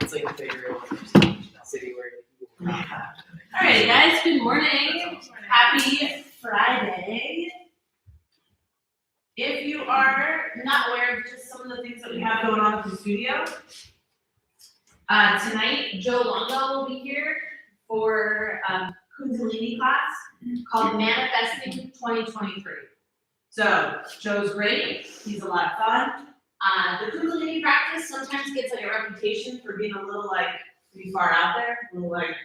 It's like a favorite city where. All right, guys. Good morning. Happy Friday. If you are not aware of just some of the things that we have going on in the studio, tonight Joe Longo will be here for Kundalini class called Manifesting 2023. So Joe's great. He's a lot of fun. The Kundalini practice sometimes gets like a reputation for being a little like pretty far out there, a little like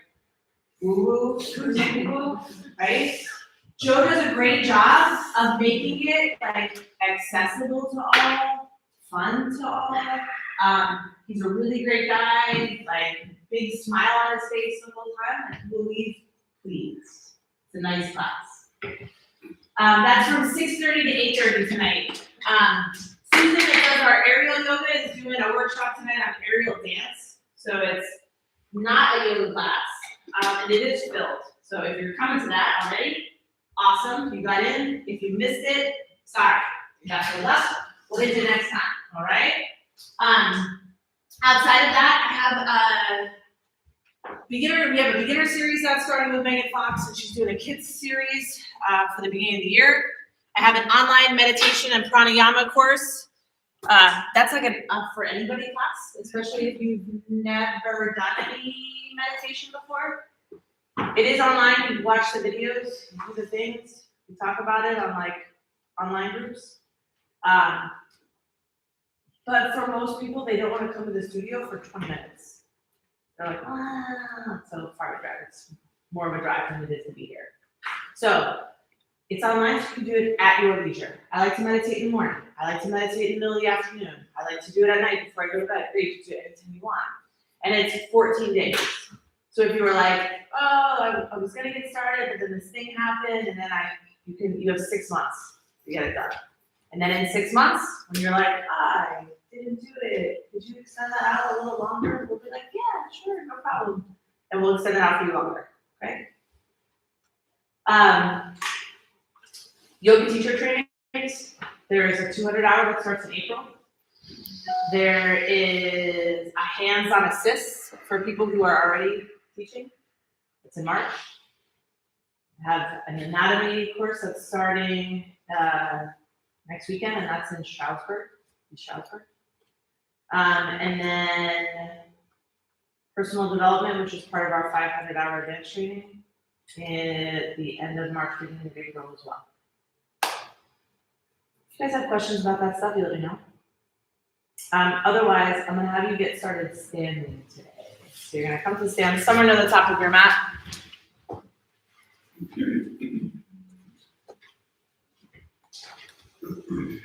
woo-woo to some people, right? Joe does a great job of making it like accessible to all, fun to all. He's a really great guy, like big smile on his face the whole time. Like, will leave, please. It's a nice class. That's from 6:30 to 8:30 tonight. Susan that does our aerial yoga is doing a workshop tonight on aerial dance. So it's not a yoga class, and it is filled. So if you're coming to that already, awesome, you got in. If you missed it, sorry. You got to us. We'll get you next time, all right? Outside of that, I have we have a beginner series that's starting with Megan Fox, and she's doing a kids series for the beginning of the year. I have an online meditation and pranayama course. That's like a for anybody class, especially if you've never done any meditation before. It is online. You can watch the videos, you do the things. We talk about it on like online groups. But for most people, they don't want to come to the studio for 20 minutes. They're like, so far to drive. It's more of a drive than it is to be here. So it's online, so you can do it at your leisure. I like to meditate in the morning. I like to meditate in the middle of the afternoon. I like to do it at night before I go to bed. You can do it anytime you want. And it's 14 days. So if you were like, I was gonna get started, but then this thing happened, and then you have 6 months to get it done. And then in 6 months, when you're like, I didn't do it, could you extend that out a little longer? We'll be like, yeah, sure, no problem. And we'll extend it out for you longer, okay? Yoga teacher trainings. There is a 200-hour that starts in April. There is a hands-on assist for people who are already teaching. It's in March. I have an anatomy course that's starting next weekend, and that's in Stroudsburg. And then personal development, which is part of our 500-hour advanced training, at the end of March, beginning of April as well. If you guys have questions about that stuff, you let me know. Otherwise, I'm going to have you get started standing today. So you're going to come to stand somewhere near the top of your mat.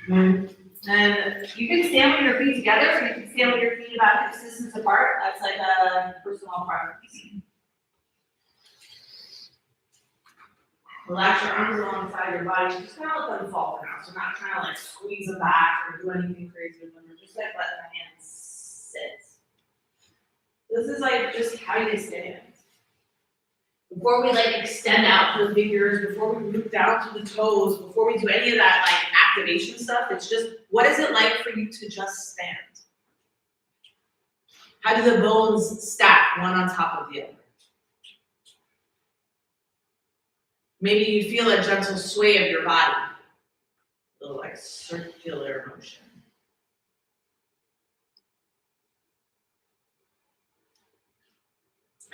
And you can stand with your feet together, or you can stand with your feet about hip distance apart. That's like a personal preference. Relax your arms alongside your body. Just kind of let them fall for now. So not trying to like squeeze them back or do anything crazy with them. Just like let the hands sit. This is like just how you stand. Before we like extend out the fingers, before we move down to the toes, before we do any of that like activation stuff, it's just what is it like for you to just stand? How do the bones stack one on top of the other? Maybe you feel a gentle sway of your body, a little like circular motion.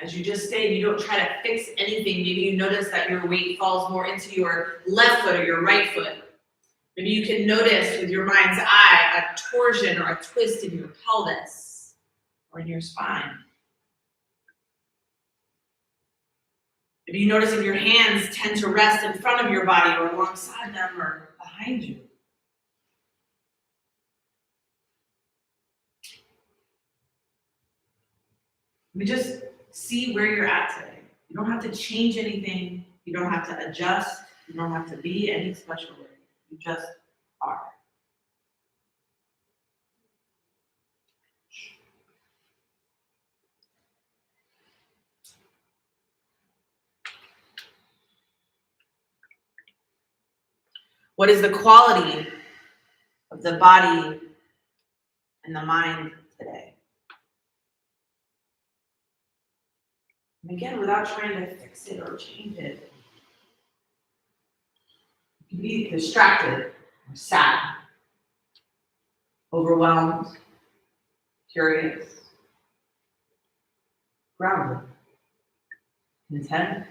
As you just stay, you don't try to fix anything. Maybe you notice that your weight falls more into your left foot or your right foot. Maybe you can notice with your mind's eye a torsion or a twist in your pelvis or in your spine. Maybe you notice if your hands tend to rest in front of your body or alongside them or behind you. Let me just see where you're at today. You don't have to change anything. You don't have to adjust. You don't have to be any special way. You just are. What is the quality of the body and the mind today? And again, without trying to fix it or change it. You can be distracted or sad, overwhelmed, curious, grounded, content.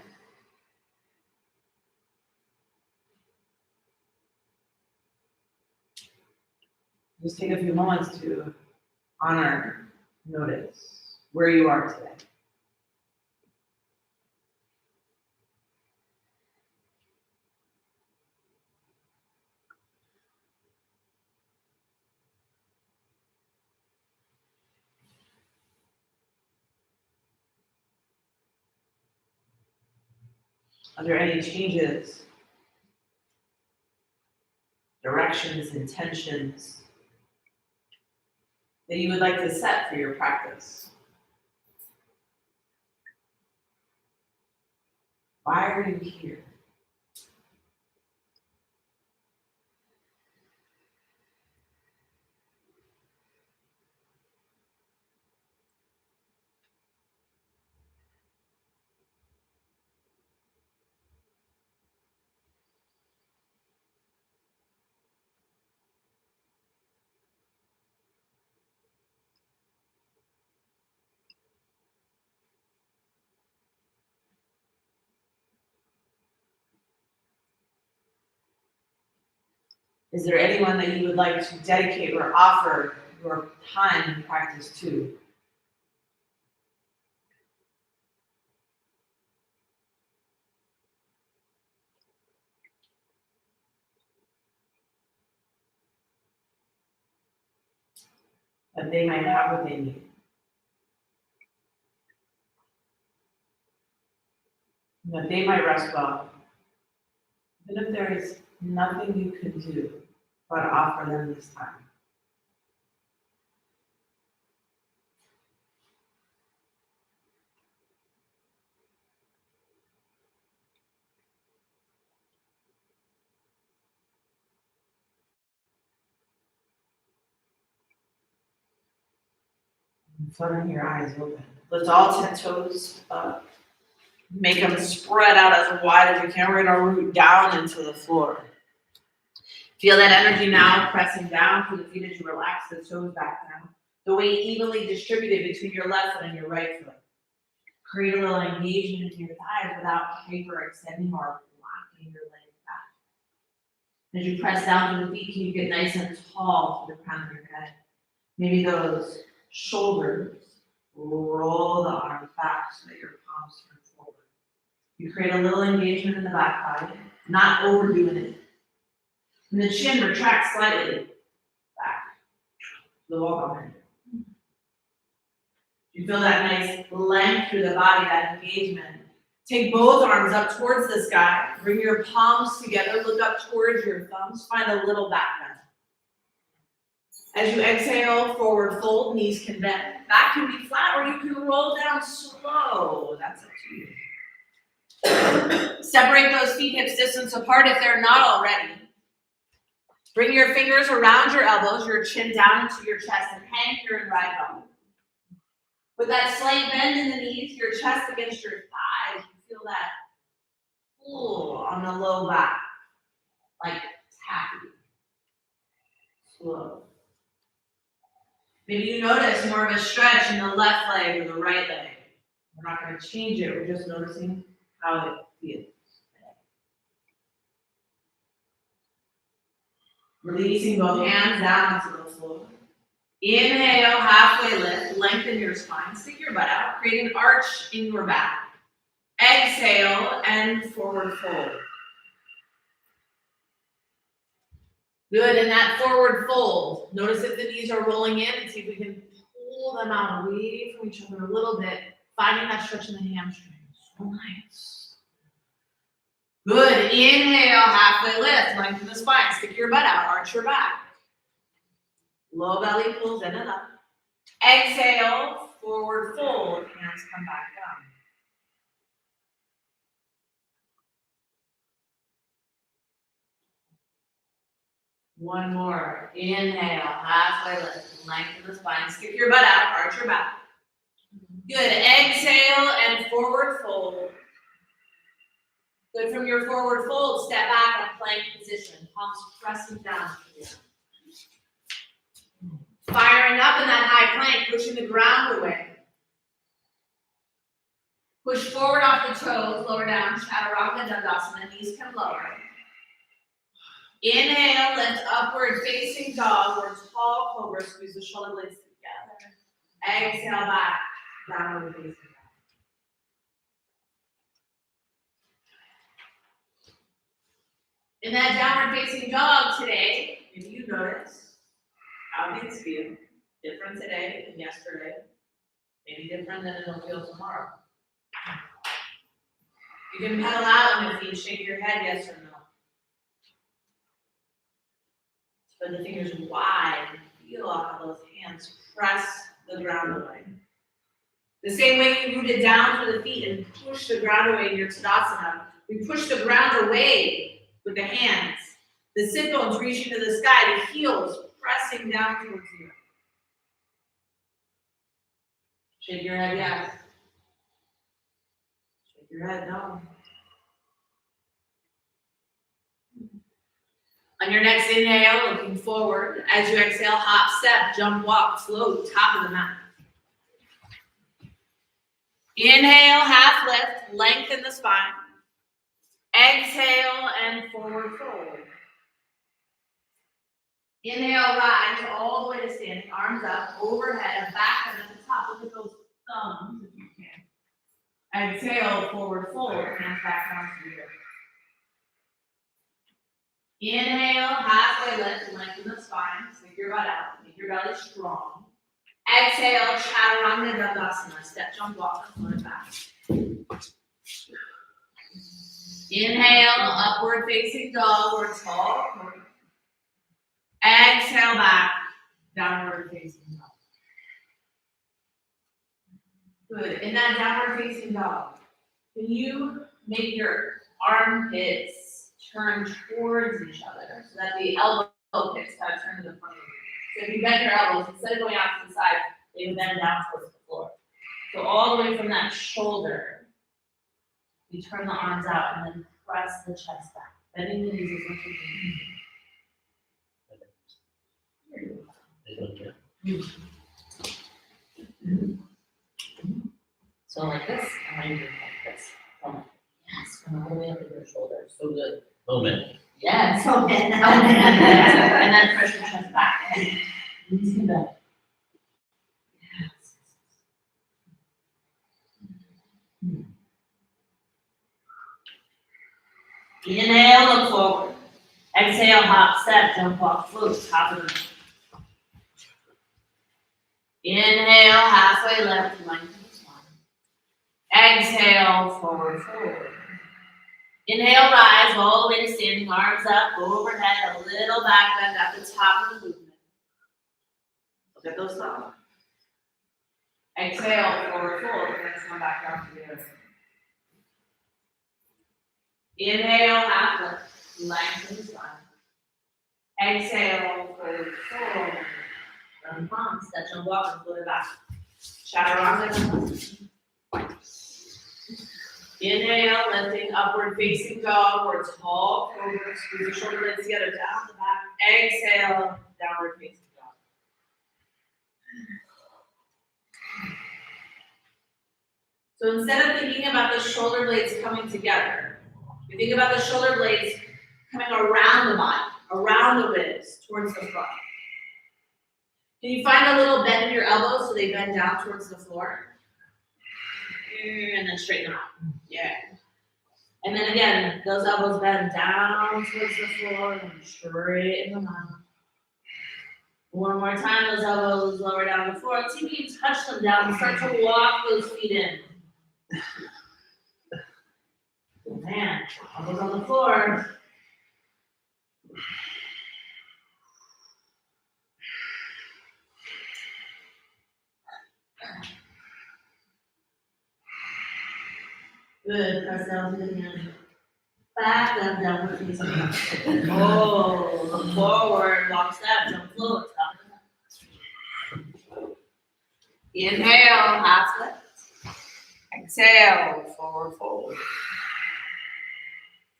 Just take a few moments to honor, notice where you are today. Are there any changes, directions, intentions that you would like to set for your practice? Why are you here? Is there anyone that you would like to dedicate or offer your time and practice to? That they might have what they need. And that they might rest well. Even if there is nothing you can do but offer them this time. Fluttering your eyes open. Lift all 10 toes up. Make them spread out as wide as you can. We're gonna root down into the floor. Feel that energy now pressing down through the feet as you relax the toes back down. The weight evenly distributed between your left foot and your right foot. Create a little engagement in your thighs without hyperextending or blocking your legs back. As you press down to the feet, can you get nice and tall to the crown of your head? Maybe those shoulders, roll the arms back so that your palms turn forward. You create a little engagement in the back body, not overdoing it. And the chin retracts slightly back to the wall behind you. You feel that nice length through the body, that engagement. Take both arms up towards the sky. Bring your palms together, look up towards your thumbs, find a little back bend. As you exhale, forward fold, knees can bend. Back can be flat or you can roll down slow. That's up to you. Separate those feet hips distance apart if they're not already. Bring your fingers around your elbows, your chin down into your chest, and hang here in right elbow. With that slight bend in the knees, your chest against your thighs, you feel that pull on the low back, like taffy. Slow. Maybe you notice more of a stretch in the left leg or the right leg. We're not going to change it, we're just noticing how it feels. Releasing both hands down onto the floor. Inhale, halfway lift, lengthen your spine, stick your butt out, create an arch in your back. Exhale and forward fold. Good, and that forward fold. Notice if the knees are rolling in and see if we can pull them out away from each other a little bit, finding that stretch in the hamstrings. So nice. Good, inhale, halfway lift, lengthen the spine, stick your butt out, arch your back. Low belly pulls in and up. Exhale, forward fold, hands come back down. One more. Inhale, halfway lift, lengthen the spine, stick your butt out, arch your back. Good. Exhale and forward fold. Good. From your forward fold, step back up, plank position. Palms pressing down. Firing up in that high plank, pushing the ground away. Push forward off the toes, lower down, chaturanga dandasana, knees come lower. Inhale, lift upward facing dog or tall cobra, squeeze the shoulder blades together. Exhale back, downward facing dog. In that downward facing dog today, if you notice how things feel different today than yesterday, maybe different than it'll feel tomorrow. You can pedal out on your feet, shake your head yes or no. Spread the fingers wide and feel how those hands press the ground away. The same way you rooted down through the feet and push the ground away in your Tadasana, we push the ground away with the hands. The sit bones reaching to the sky, the heels pressing down towards you. Shake your head yes. Shake your head no. On your next inhale, looking forward. As you exhale, hop, step, jump, walk, float, top of the mat. Inhale, half lift, lengthen the spine. Exhale and forward fold. Inhale, rise all the way to standing, arms up, overhead, and back and at the top. Look at those thumbs if you can. Exhale, forward fold, hands back down to the earth. Inhale, halfway lift, lengthen the spine, stick your butt out, make your belly strong. Exhale, chaturanga dandasana, step, jump, walk, and float back. Inhale, upward facing dog or tall cobra. Exhale back, downward facing dog. Good. In that downward facing dog, can you make your armpits turn towards each other so that the elbow pits kind of turn to the front of you? So if you bend your elbows, instead of going out to the side, they would bend down towards the floor. So all the way from that shoulder, you turn the arms out and then press the chest back. Bending the knees as much as you can. So like this, and then you do like this. From all the way up to your shoulders. So good. Oh man. Yes. Oh man. And then press your chest back. Knees can bend. Yes. Inhale, look forward. Exhale, hop, step, jump, walk, float, top of the mat. Inhale, halfway left, lengthen the spine. Exhale, forward fold. Inhale, rise all the way to standing, arms up, overhead, a little back bend at the top of the movement. Look at those thumbs. Exhale, forward fold, and then come back down to the other. Inhale, half lift, lengthen the spine. Exhale, forward fold. Run palms, stretch and walk, and float it back. Chaturanga. Inhale, lifting upward facing dog or tall cobra. Squeeze your shoulder blades together, down the back. Exhale, downward facing dog. So instead of thinking about the shoulder blades coming together, you think about the shoulder blades coming around the body, around the ribs, towards the front. Can you find a little bend in your elbows so they bend down towards the floor? And then straighten them out. Yeah. And then again, those elbows bend down towards the floor and straighten them out. One more time, those elbows lower down the floor. See if you can touch them down and start to walk those feet in. Good man. Elbows on the floor. Good. Press down to the hand. Back up, downward facing. Oh. Look forward, walk step, jump float, top. Inhale, half step. Exhale, forward fold.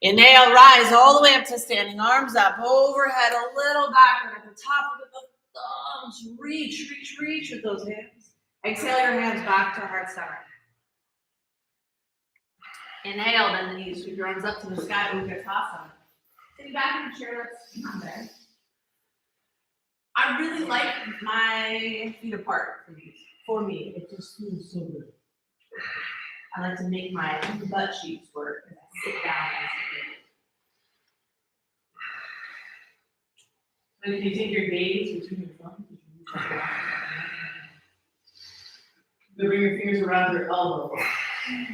Inhale, rise all the way up to standing, arms up, overhead, a little backward at the top of the thumbs. Reach, reach, reach with those hands. Exhale your hands back to heart center. Inhale, bend the knees, sweep your arms up to the sky, Vinyasa. Sitting back in the chair, let's come there. I really like my feet apart for these. For me, it just feels so good. I like to make my butt cheeks work as I sit down and sit. Then you take your gaze between your thumbs. You bring your fingers around your elbow.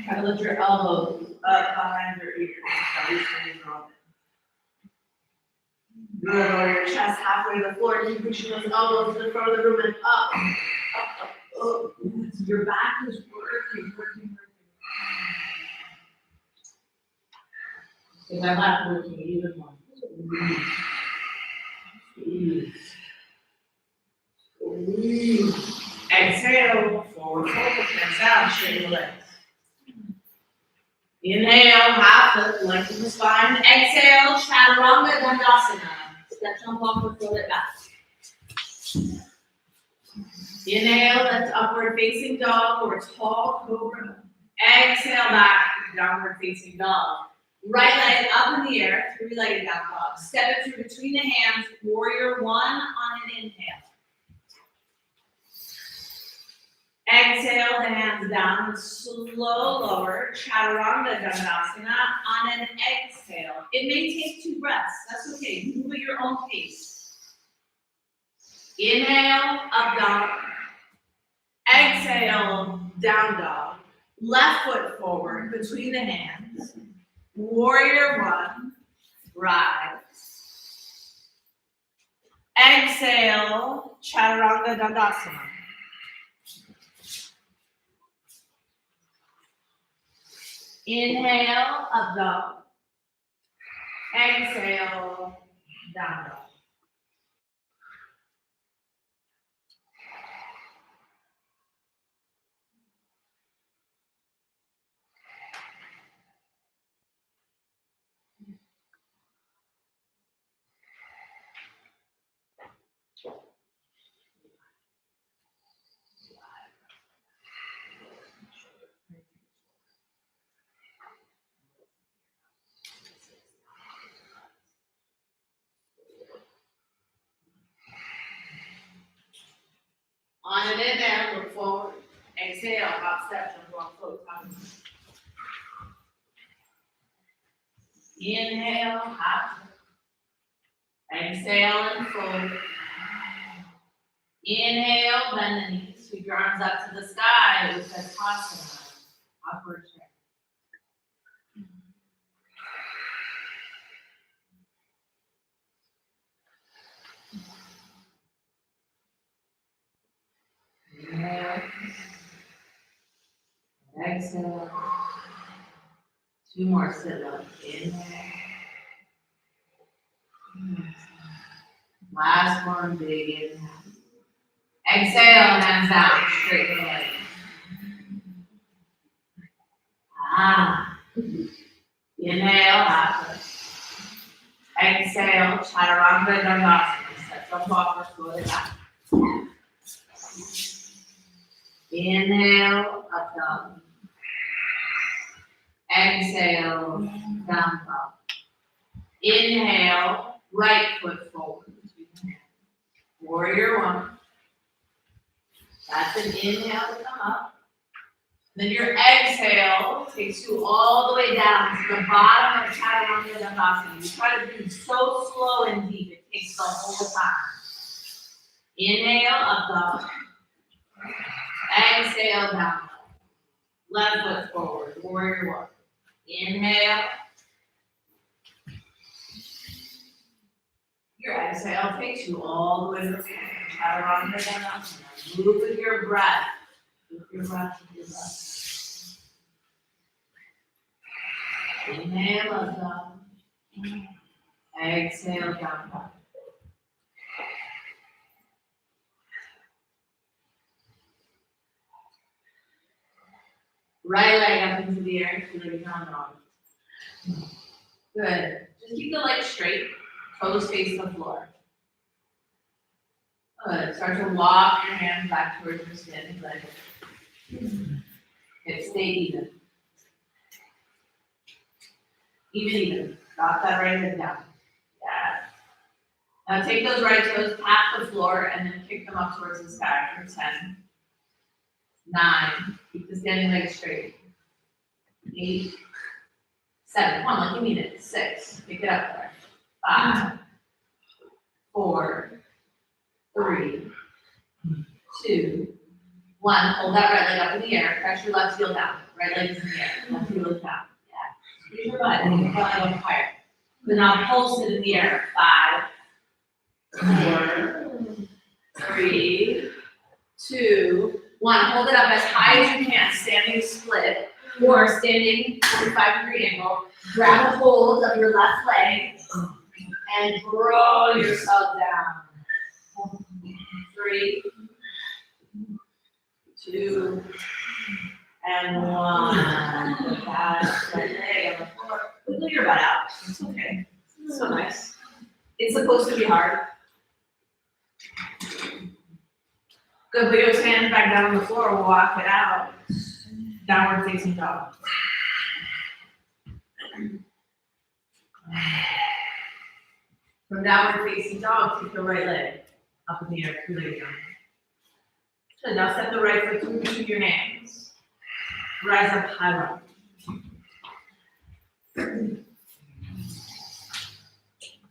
Try to lift your elbows up behind your ears. Lower your chest halfway to the floor. Keep pushing those elbows to the front of the room and up, up, up, up. Your back is working. If my back working even more. Squeeze. Exhale, forward fold, hands down, straighten the legs. Inhale, half lift, lengthen the spine. Exhale, chaturanga dandasana. Step jump off the floor, it back. Inhale, lift upward facing dog or tall cobra. Exhale back, downward facing dog. Right leg up in the air, three-legged down dog. Step it through between the hands, warrior one on an inhale. Exhale the hands down, slow lower, chaturanga dandasana on an exhale. It may take 2 breaths, that's okay, move at your own pace. Inhale, up dog. Exhale, down dog. Left foot forward between the hands. Warrior one, rise. Exhale, chaturanga dandasana. Inhale, up dog. Exhale, down dog. On an inhale, look forward. Exhale, hop step, jump rock, float, top. Inhale, hop. Exhale and fold. Inhale, bend the knees. Sweep your arms up to the sky with Vinyasa. Upward chair. Inhale. Exhale. 2 more sit-ups. Inhale. Last one, big inhale. Exhale, hands down, straighten the legs. Inhale, half lift. Exhale, chaturanga dandasana. Step jump off or float it back. Inhale, up dog. Exhale, down dog. Inhale, right foot forward. Warrior one. That's an inhale to come up. Then your exhale takes you all the way down to the bottom of chaturanga dandasana. You try to breathe so slow and deep, it takes the whole time. Inhale, up dog. Exhale, down dog. Left foot forward, warrior one. Inhale. Your exhale takes you all the way to the floor. Chaturanga dandasana. Move with your breath. With your breath, with your breath. Inhale, up dog. Exhale, down dog. Right leg up into the air, feel like a down dog. Good. Just keep the legs straight, toes face the floor. Good. Start to walk your hands back towards your standing leg. Okay, stay even. Even. Drop that right leg down. Yeah. Now take those right toes, tap the floor, and then kick them up towards the sky for 10, 9, keep the standing leg straight. 8, 7, come on, like you mean it. 6, pick it up there. 5, 4, 3, 2, 1. Hold that right leg up in the air. Press your left heel down. Right leg is in the air. Left heel is down. Yeah. Squeeze your butt and your butt up higher. Then now pulse it in the air. 5, 4, 3, 2, 1. Hold it up as high as you can. Standing split or standing 45-degree angle. Grab a hold of your left leg and roll yourself down. 3, 2, and 1. Put that right leg on the floor. Wiggle your butt out. It's okay. It's so nice. It's supposed to be hard. Good. Put your hands back down on the floor. We'll walk it out. Downward facing dog. From downward facing dog, take the right leg up in the air. Two legs down. Good. Now step the right foot through between your hands. Rise up high up.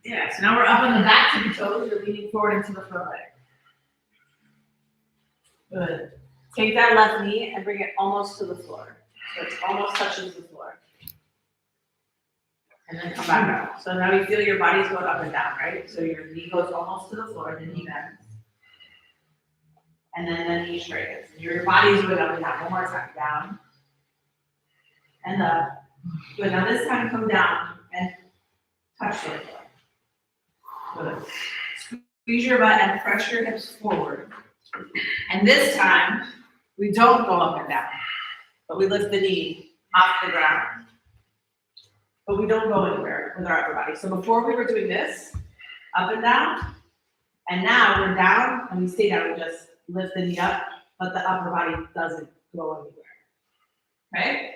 Yeah, so now we're up on the back tippy toes. You're leaning forward into the front leg. Good. Take that left knee and bring it almost to the floor. So it almost touches the floor. And then come back up. So now you feel your body's going up and down, right? So your knee goes almost to the floor, the knee bends. And then the knee straightens. Your body's going up and down. One more time. Down. And up. Good. Now this time come down and touch the floor. Good. Squeeze your butt and press your hips forward. And this time, we don't go up and down, but we lift the knee off the ground. But we don't go anywhere with our upper body. So before we were doing this, up and down, and now we're down and we stay down. We just lift the knee up, but the upper body doesn't go anywhere. Okay?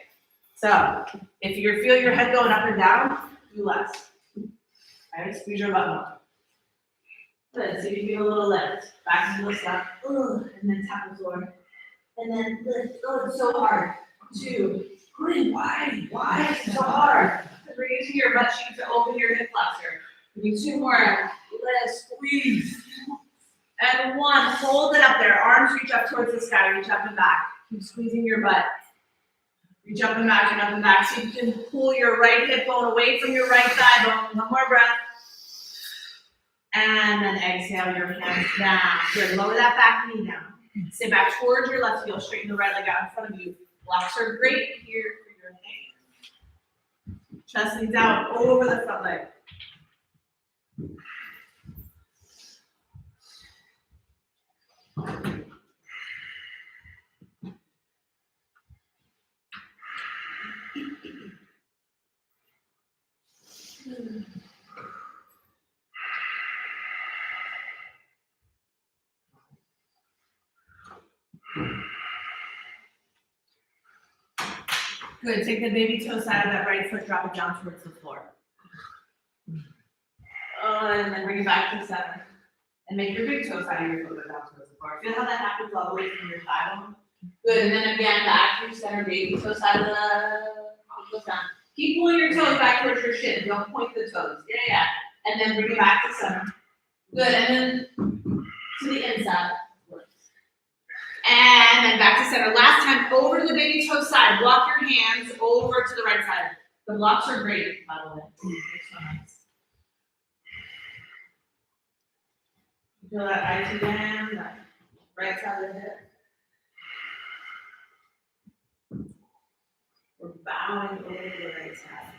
So if you feel your head going up and down, do less. All right, squeeze your butt up. Good, so you feel a little lift. Back and lift up, and then tap the floor. And then lift, oh, it's so hard. 2, Corinne, why is it so hard? We're using your butt cheek to open your hip flexor. Give me 2 more, lift, squeeze. And 1, hold it up there. Arms reach up towards the sky, reach up and back. Keep squeezing your butt. Reach up and back and up and back. So you can pull your right hip bone away from your right thigh bone. 1 more breath. And then exhale your hands down. Good. Lower that back knee down. Sit back towards your left heel. Straighten the right leg out in front of you. Blocks are great here for your hands. Chest is out over the front leg. Good. Take the baby toe side of that right foot, drop it down towards the floor. And then bring it back to center. And make your big toe side of your foot go down towards the floor. Feel how that happens all the way from your thigh bone? Good. And then again, back to your center, baby toe side of the goes down. Keep pulling your toes back towards your shin. Don't point the toes. Yeah. And then bring it back to center. Good. And then to the inside. And then back to center. Last time, over to the baby toe side. Block your hands over to the right side. The blocks are great, by the way. They're so nice. Feel that right again, that right side of the hip. We're bowing over to the right side.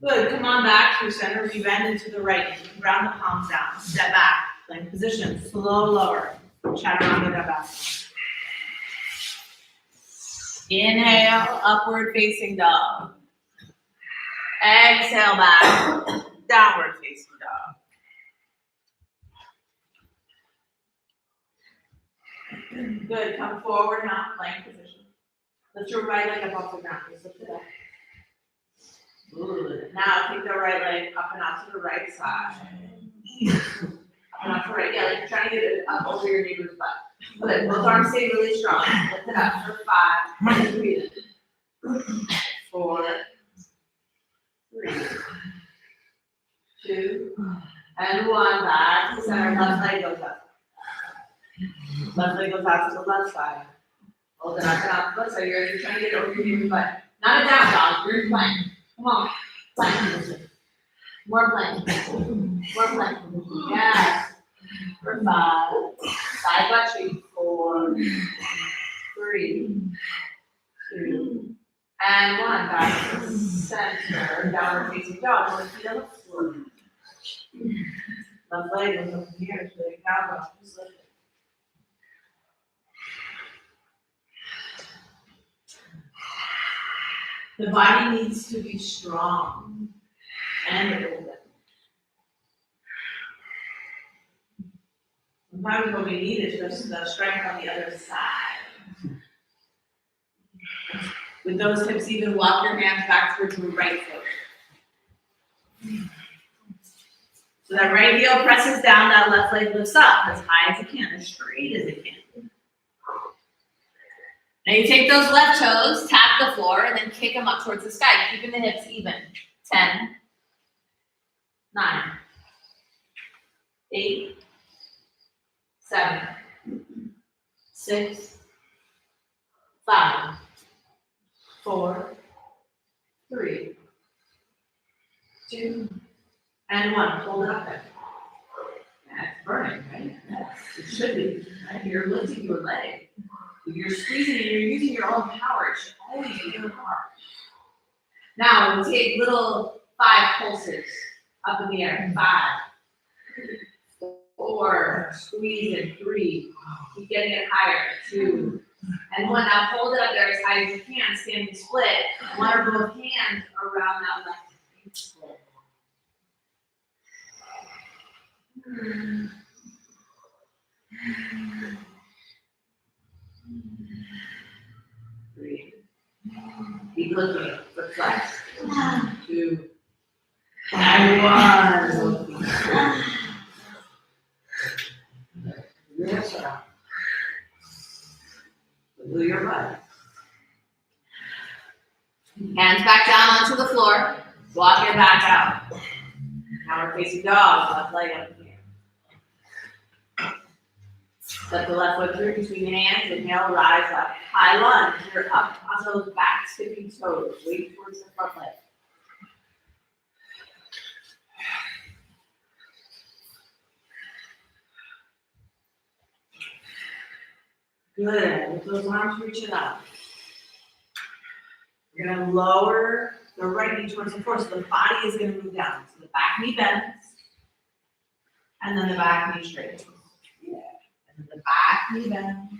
Good. Come on back to center. We bend into the right. Round the palms down. Step back. Plank position. Slow lower. Chaturanga. Inhale, upward facing dog. Exhale back, downward facing dog. Good, come forward now, plank position. Lift your right leg up off the ground, just lift it up. Good, now take the right leg up and out to the right side. Up and out to the right, yeah, like you're trying to get it up over your neighbor's butt. Good, both arms stay really strong. Lift it up for 5, breathe in. 4, 3, 2, and 1, back to center, left leg goes up. Left leg goes out to the left side. Hold it up and out to the left side. You're trying to get it over your neighbor's butt. Not a down dog, you're in plank. Come on, plank position. More plank. More plank. Yes. For 5. Side butt shake. 4, 3, 2, and 1. Back to the center. Downward facing dog. One feet on the floor. Left leg goes up in here. So down dog. Just lift it. The body needs to be strong and open. Sometimes what we need is just the strength on the other side. With those hips, even walk your hands back towards your right foot. So that right heel presses down, that left leg lifts up as high as it can, as straight as it can. Now you take those left toes, tap the floor, and then kick them up towards the sky, keeping the hips even. 10, 9, 8, 7, 6, 5, 4, 3, 2, and 1. Hold it up there. That's burning, right? Yes, it should be. Right? You're lifting your leg. You're squeezing and you're using your own power. It should always be your power. Now we'll take little 5 pulses up in the air. 5, 4, squeeze in. 3, keep getting it higher. 2, and 1. Now hold it up there as high as you can. Standing split. One or both hands around that left ankle. Breathe. Keep looking. Reflex. 2, and 1. Yes, do your butt. Hands back down onto the floor. Walk your back out. Now we're facing dog. Left leg up in here. Step the left foot through between your hands. Inhale, rise up. High lunge. You're up on those back tipping toes. Weight towards the front leg. Good. With those arms reaching up. You're going to lower the right knee towards the floor, so the body is going to move down. So the back knee bends, and then the back knee straightens. Yeah. And then the back knee bends,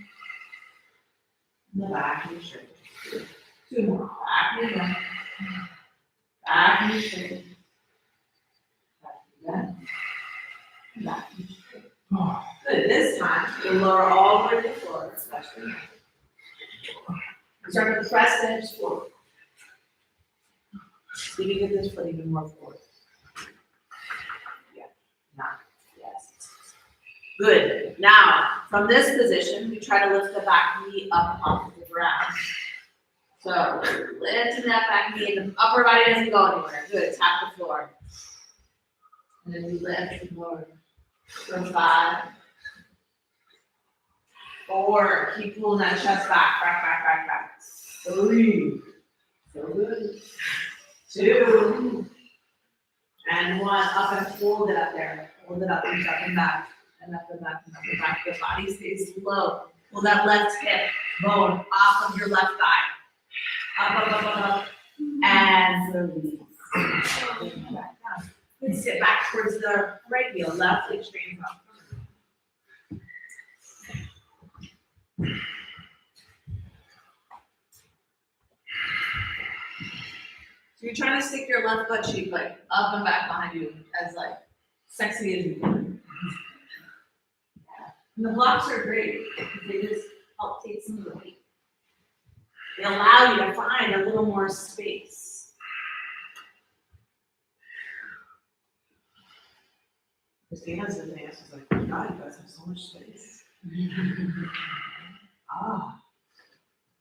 and the back knee straightens. 2 more. Back knee bends, back knee straightens, back knee bends, back knee straightens. Good. This time, you lower all the way to the floor, especially. Start to press the hips forward. So you get this foot even more forward. Yeah. Nice. Yes. Good. Now, from this position, we try to lift the back knee up off the ground. So, lifting that back knee, and the upper body doesn't go anywhere. Good. Tap the floor. And then we lift and lower. For 5, 4. Keep pulling that chest back. 3. So good. 2. And 1. Up and hold it up there. Hold it up and up and back. And up and back and up and back. The body stays low. Pull that left hip bone off of your left thigh. Up. And release. Back down. Good. Sit back towards the right heel. Left leg straightens up. You're trying to stick your left butt cheek like up and back behind you as like sexy as you can. And the blocks are great because they just help take some of the weight. They allow you to find a little more space. Christina's in there. She's like, oh my God, you guys have so much space. Ah,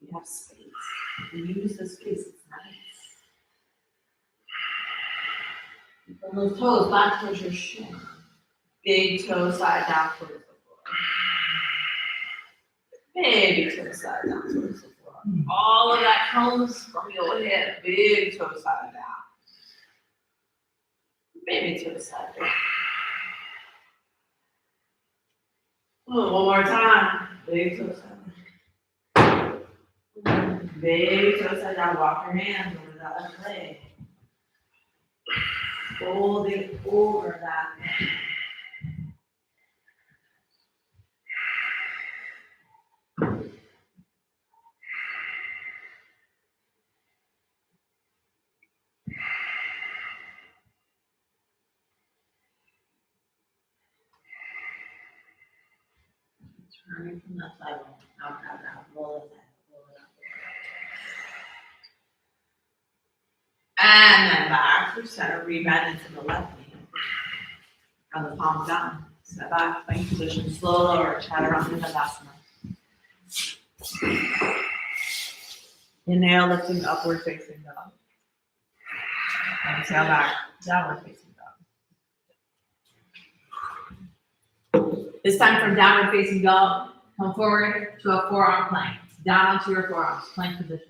we have space. We use the space. It's nice. From those toes back towards your shin. Big toe side down towards the floor. Big toe side down towards the floor. All of that comes from your head. Big toe side down. Baby toe side down. Oh, one more time. Big toe side down. Big toe side down. Walk your hands over that left leg. Folding over that leg. Turning from that side, out, roll it up. And then back through center, rebend into the left knee. On the palm down. Step back, plank position, slow lower, chaturanga dandasana. Inhale, lifting upward facing dog. Exhale back, downward facing dog. This time from downward facing dog, come forward to a forearm plank. Down onto your forearms, plank position.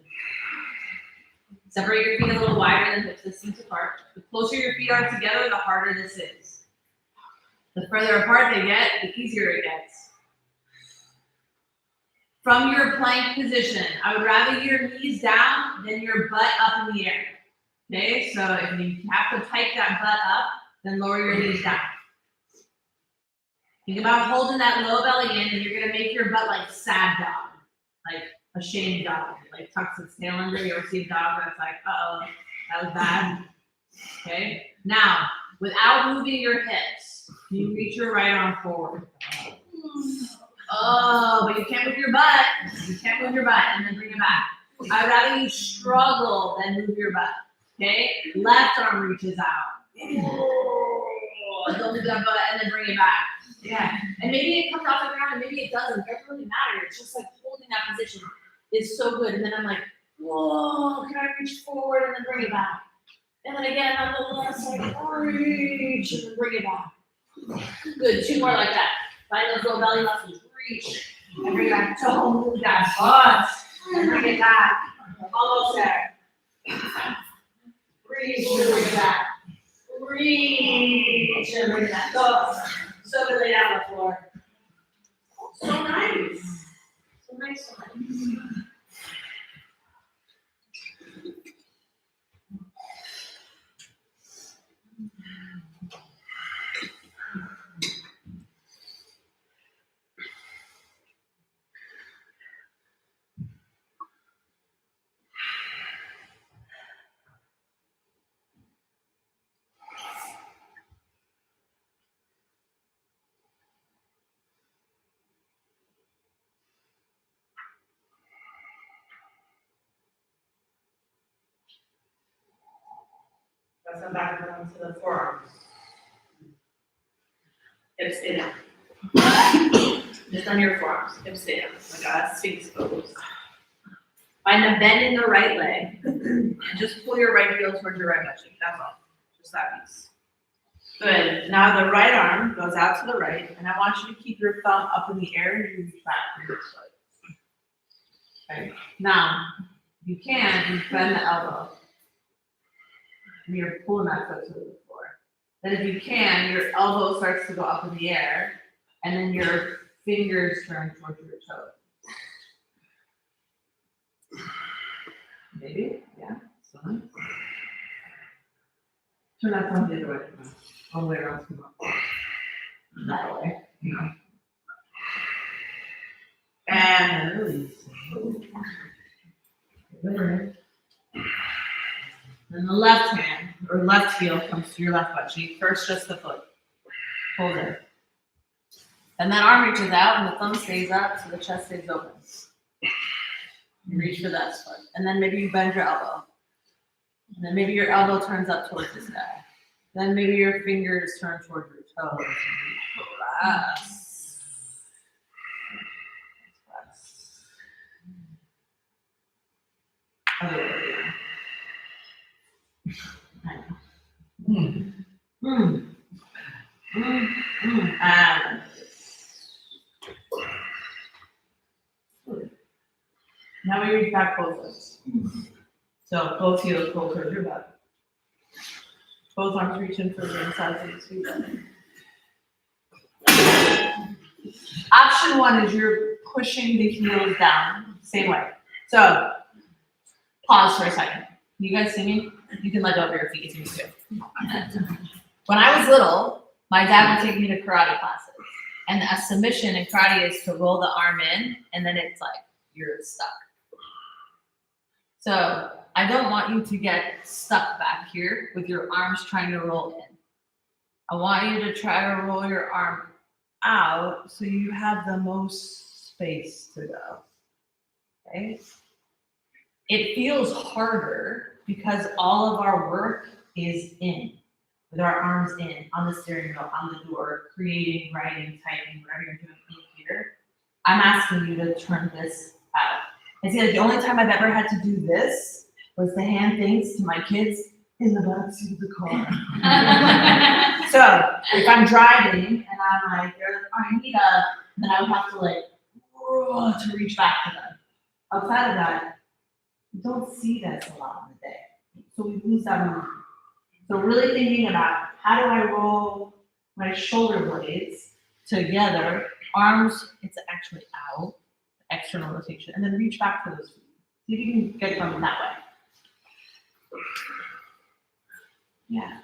Separate your feet a little wider than hips distance apart. The closer your feet are together, the harder this is. The further apart they get, the easier it gets. From your plank position, I would rather your knees down than your butt up in the air. Okay, so if you have to pike that butt up, then lower your knees down. Think about holding that low belly in, and you're gonna make your butt like sad dog, like a shamed dog, like tucks its tail under. You ever see a dog that's like, uh-oh, that was bad? Okay, now, without moving your hips, you reach your right arm forward. Oh, but you can't move your butt. You can't move your butt and then bring it back. I'd rather you struggle than move your butt. Okay? Left arm reaches out. Oh, don't move that butt and then bring it back. Yeah. And maybe it comes off the ground and maybe it doesn't. It doesn't really matter. It's just like holding that position is so good. And then I'm like, whoa, can I reach forward and then bring it back? And then again on the left side, reach and then bring it back. Good. Two more like that. Find those low belly muscles. Reach and bring it back. Don't move that butt and bring it back. Almost there. Reach and bring it back. Reach and bring it back. So good lay down on the floor. So nice. So nice. So nice. Let's come back around to the forearms. Hips stay down. Just on your forearms. Hips stay down. Oh my God, Sphinx pose. Find a bend in the right leg and just pull your right heel towards your right butt cheek. That's all. Just that piece. Good. Now the right arm goes out to the right, and I want you to keep your thumb up in the air and you reach back from your foot. Okay. Now, if you can, you bend the elbow. And you're pulling that foot to the floor. Then if you can, your elbow starts to go up in the air, and then your fingers turn towards your toes. Maybe, yeah. So nice. Turn that thumb the other way. All the way around. That way. And release. Good. Then the left hand or left heel comes to your left butt cheek. First, just the foot. Hold it. And that arm reaches out and the thumb stays up so the chest stays open. You reach for that foot. And then maybe you bend your elbow. And then maybe your elbow turns up towards the sky. Then maybe your fingers turn towards your toes. Press. Press. Other way. I know. And now we reach back both ways. So both heels pull towards your butt. Both arms reach in for the inside of the feet. Option one is you're pushing the heels down, same way. So pause for a second. You guys see me? You can let go of your feet if you need to. When I was little, my dad would take me to karate classes. And a submission in karate is to roll the arm in, and then it's like you're stuck. So I don't want you to get stuck back here with your arms trying to roll in. I want you to try to roll your arm out so you have the most space to go. Okay? It feels harder because all of our work is in, with our arms in, on the steering wheel, on the door, creating, writing, typing, whatever you're doing in here. I'm asking you to turn this out. I see, like, the only time I've ever had to do this was to hand things to my kids in the backseat of the car. So if I'm driving and I'm like, I need a, then I would have to like, to reach back to them. Outside of that, we don't see this a lot in the day. So we lose that moment. So really thinking about how do I roll my shoulder blades together, arms, it's actually out, external rotation, and then reach back for those feet. See if you can get from that way. Yeah.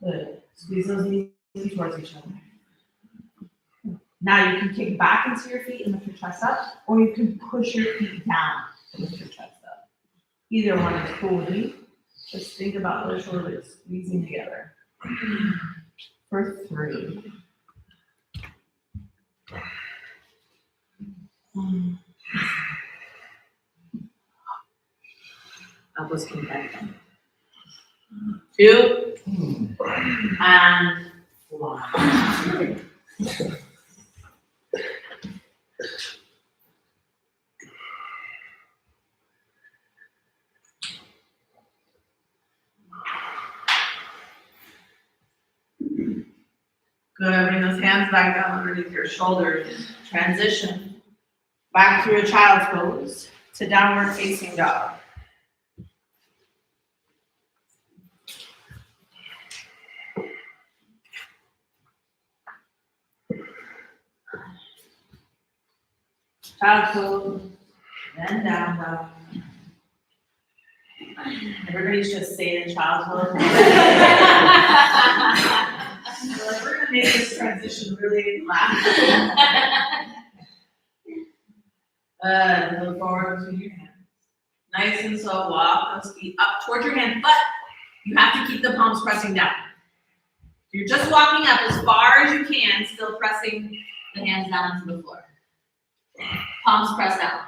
Good. Squeeze those knees towards each other. Now you can kick back into your feet and lift your chest up, or you can push your feet down and lift your chest up. Either one is cool with me. Just think about those shoulders squeezing together. For 3. Elbows can bend. 2 and 1. Good, bring those hands back down underneath your shoulders. Transition back through a child's pose to downward facing dog. Child's pose, then down dog. Everybody should stay in child's pose. So we're gonna make this transition really loud. Look forward to your hands. Nice and slow, walk those feet up towards your hands, but you have to keep the palms pressing down. You're just walking up as far as you can, still pressing the hands down onto the floor. Palms pressed down.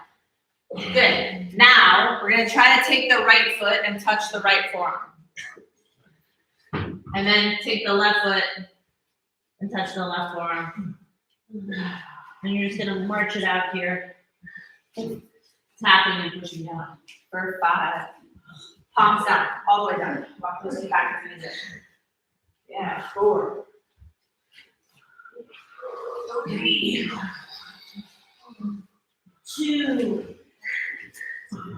Good. Now, we're gonna try to take the right foot and touch the right forearm. And then take the left foot and touch the left forearm. And you're just gonna march it out here. Tapping and pushing down. For 5. Palms down, all the way down. Walk those feet back into position. Yeah, 4. 3. 2.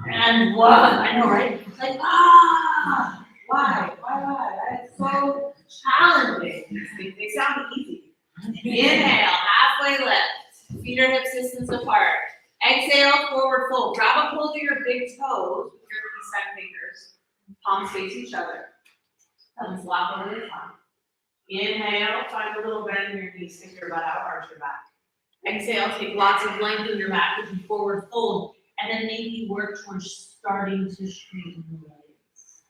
And 1. I know, right? It's like, why? That's so challenging. They sound easy. Inhale, halfway lift. Feet are hip distance apart. Exhale, forward fold. Grab a hold of your big toes with your key fingers. Palms face each other. Thumbs lock over the top. Inhale, find a little bend in your knees, stick your butt out, arch your back. Exhale, take lots of length in your back as you forward fold and then maybe work towards starting to straighten the legs.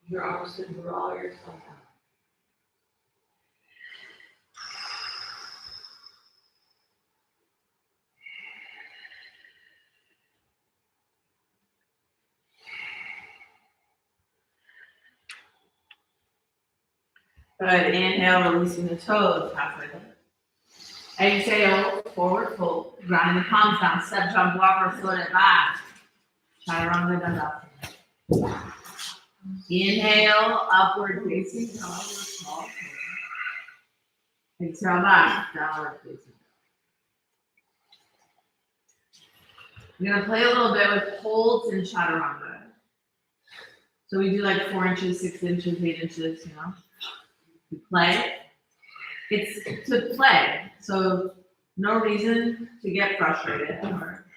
Your arms should draw yourself out. Good, inhale, releasing the toes, halfway lift. Exhale, forward fold, grounding the palms down, step, jump, walk, or float it back. Chaturanga Dandasana. Inhale, upward facing dog, small toe. Exhale back, downward facing dog. We're gonna play a little bit with holds in Chaturanga. So we do like 4 inches, 6 inches, 8 inches, you know. We play. It's to play, so no reason to get frustrated. Or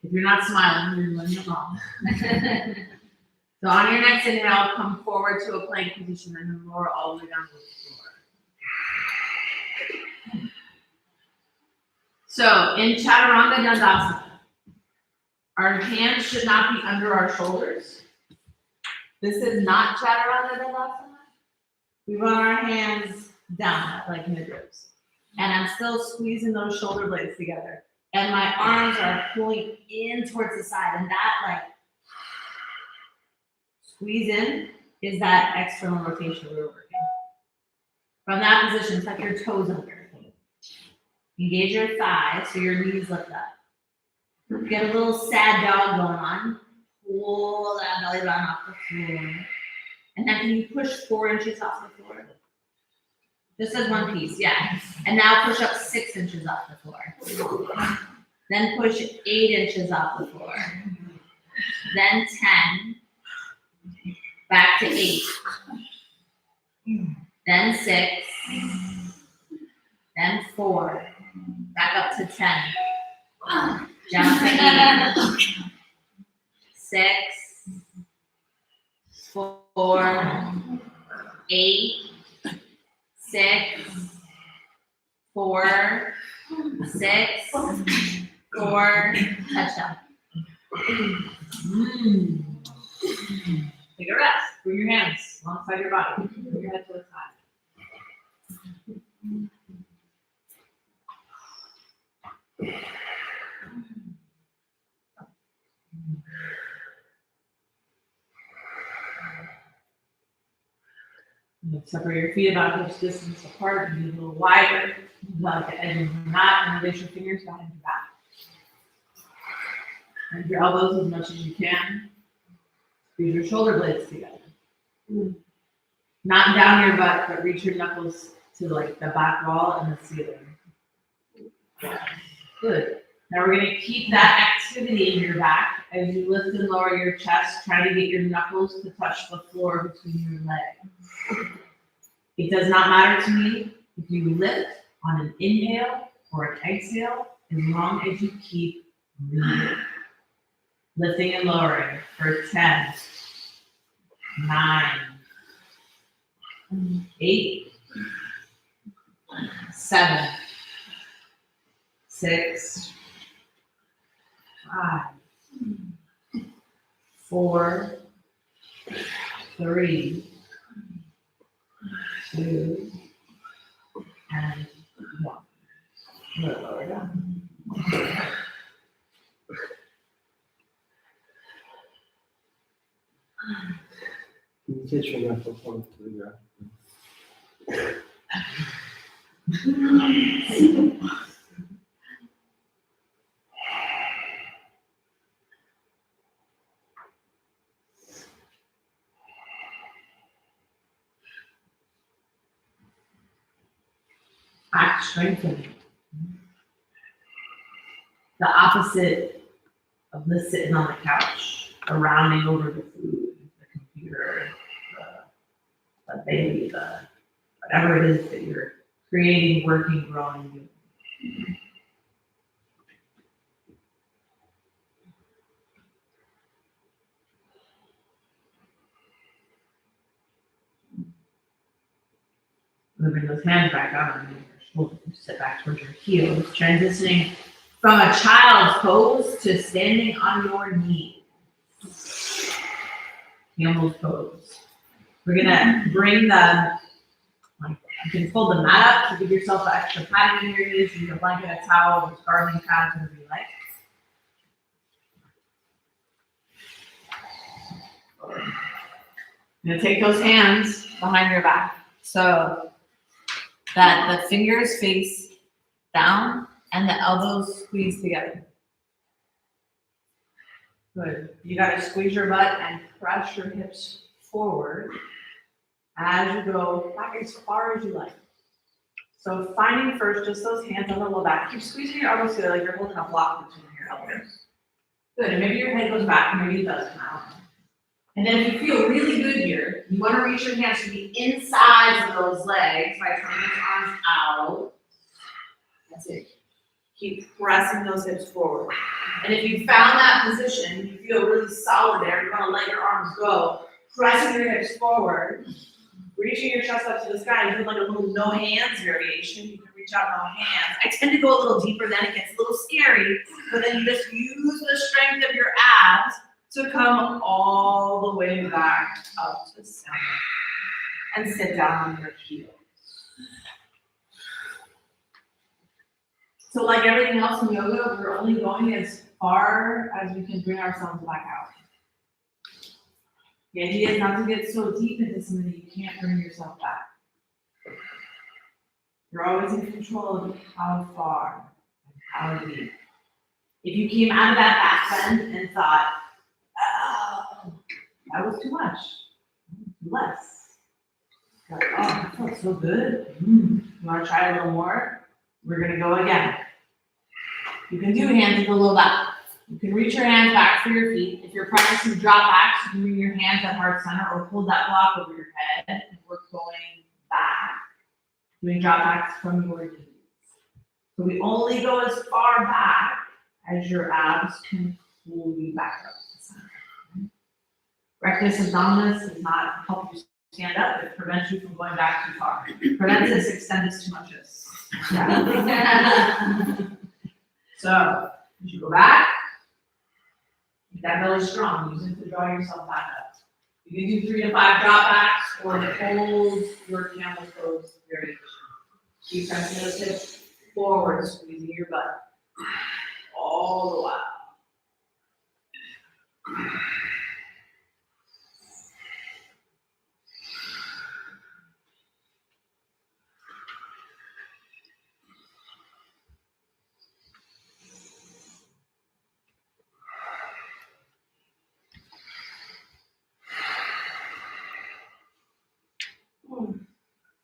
if you're not smiling, you're doing it wrong. So on your next inhale, come forward to a plank position and then lower all the way down to the floor. So in Chaturanga Dandasana, our hands should not be under our shoulders. This is not Chaturanga Dandasana. We run our hands down like midribs. And I'm still squeezing those shoulder blades together. And my arms are pulling in towards the side. And that like squeeze in is that external rotation we're working. From that position, tuck your toes under. Engage your thighs so your knees lift up. Get a little sad dog going on. Pull that belly button off the floor. And then can you push 4 inches off the floor? Just as one piece, yeah. And now push up 6 inches off the floor. Then push 8 inches off the floor. Then 10. Back to 8. Then 6. Then 4. Back up to 10. Down to 8. 6. 4. 8. 6. 4. 6. 4. Touchdown. Take a rest. Bring your hands alongside your body. Bring your head to the side. Separate your feet about this distance apart and be a little wider. Like the edge of your mat and release your fingers behind your back. And your elbows as much as you can. Squeeze your shoulder blades together. Not down your butt, but reach your knuckles to like the back wall and the ceiling. Good. Now we're going to keep that activity in your back as you lift and lower your chest. Try to get your knuckles to touch the floor between your legs. It does not matter to me if you lift on an inhale or an exhale, as long as you keep breathing. Lifting and lowering for 10, 9, 8, 7, 6, 5, 4, 3, 2, and 1. A little lower down. You can catch your knuckles on the ground. Back strengthening. The opposite of this sitting on the couch, or rounding over the food, the computer, the baby, whatever it is that you're creating, working, growing, doing. Moving those hands back out on your We'll sit back towards your heels, transitioning from a child's pose to standing on your knees. Camel's pose. We're gonna bring you can fold the mat up to give yourself extra padding in your knees. You can blanket a towel with gardening pads, whatever you like. You're gonna take those hands behind your back so that the fingers face down and the elbows squeeze together. Good. You gotta squeeze your butt and press your hips forward as you go back as far as you like. So finding first just those hands on the low back. Keep squeezing your elbows together like you're holding a block between your elbows. Good, and maybe your head goes back, and maybe it does come out. And then if you feel really good here, you want to reach your hands to the insides of those legs by turning those arms out. That's it. Keep pressing those hips forward. And if you found that position, you feel really solid there, you want to let your arms go, pressing your hips forward, reaching your chest up to the sky, and doing like a little no hands variation. You can reach out no hands. I tend to go a little deeper, then it gets a little scary, but then you just use the strength of your abs to come all the way back up to center and sit down on your heels. So like everything else in yoga, we're only going as far as we can bring ourselves back out. The idea is not to get so deep into something that you can't bring yourself back. You're always in control of how far and how deep. If you came out of that back bend and thought, oh, that was too much, less. Like, oh, that felt so good. You want to try a little more? We're going to go again. You can do hands in the low back. You can reach your hands back for your feet. If you're practicing drop backs, you can bring your hands at heart center or hold that block over your head and we're going back. Doing drop backs from your knees. So we only go as far back as your abs can pull you back up to center. Rectus abdominis does not help you stand up. It prevents you from going back too far. Preventus extendus too muchus. Yeah. So, as you go back, keep that belly strong. Use it to draw yourself back up. You can do 3 to 5 drop backs or the hold your camel's pose variation. Keep pressing those hips forward, squeezing your butt all the while.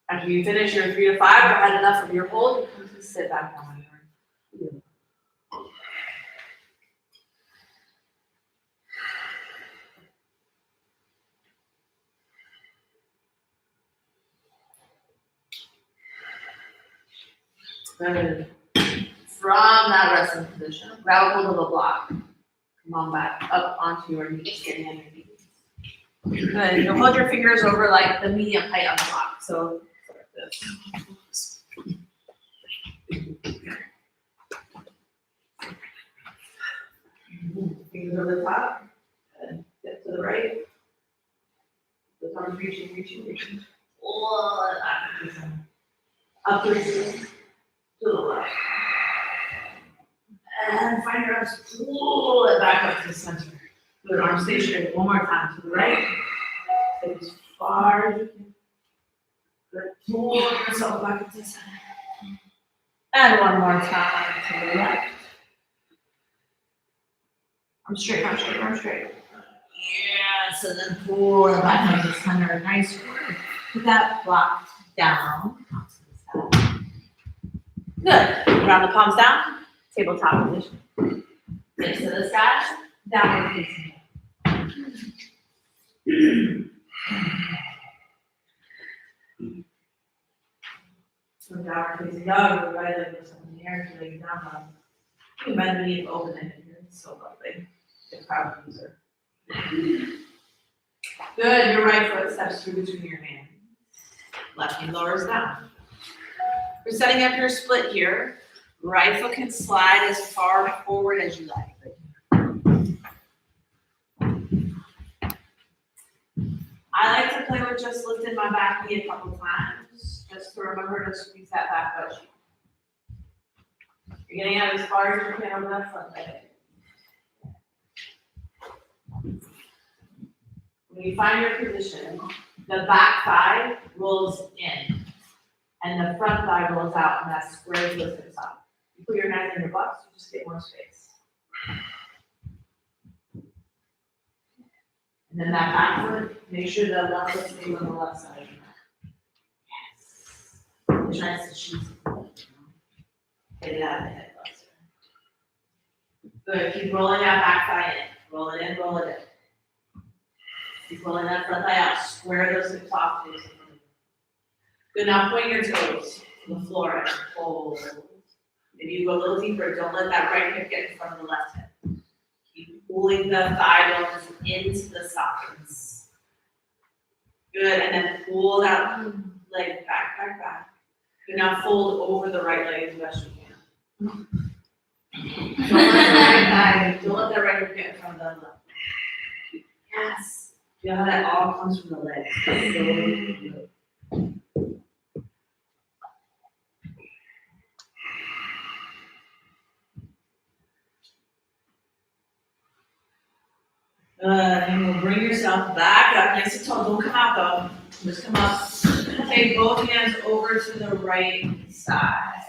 After you finish your 3 to 5 or had enough of your hold, you can just sit back down on your own. Good. From that resting position, grab hold of the block. Come on back up onto your knees, getting on your knees. Good. You'll hold your fingers over like the medium height on the block. So like this. Fingers over the top. Good. Step to the right. The arms reaching. Oh, up to the left. And find your arms, pull it back up to the center. Good, arms stay straight. One more time, to the right. Stay as far as you can. Good, pull yourself back up to the center. And one more time, to the left. Arms straight. Yes, and then pull it back up to the center. Nice work. Put that block down. Good. Ground the palms down. Tabletop position. Face to the sky. Downward facing dog. So downward facing dog. The right leg goes up in the air. Two legs down dog. You can bend the knee open it here. It's so lovely. Good crowd user. Good. Your right foot steps through between your hands. Left knee lowers down. we're setting up your split here. Right foot can slide as far forward as you like. I like to play with just lifting my back knee a couple times, just to remember to squeeze that back butt cheek. You're getting out as far as you can over that front leg. When you find your position, the back thigh rolls in, and the front thigh rolls out, and that squares the hips up. You put your hands in your butts, you just get more space. And then that back foot, make sure the left foot stays on the left side of your mat. Yes. Try to shoot. Get it out of the head cluster. Good, keep rolling that back thigh in. Roll it in, roll it in. Keep rolling that front thigh out. Square those hips off. Good, now point your toes to the floor and hold. Maybe you go a little deeper. Don't let that right hip get in front of the left hip. Keep pulling the thigh bones into the sockets. Good, and then pull that leg back, back, back. Good, now fold over the right leg as best you can. Don't let that right hip get in front of the left. Yes. Feel how that all comes from the legs. So good. And you'll bring yourself back up nice and tall. Don't come out though. Just come up. Take both hands over to the right side.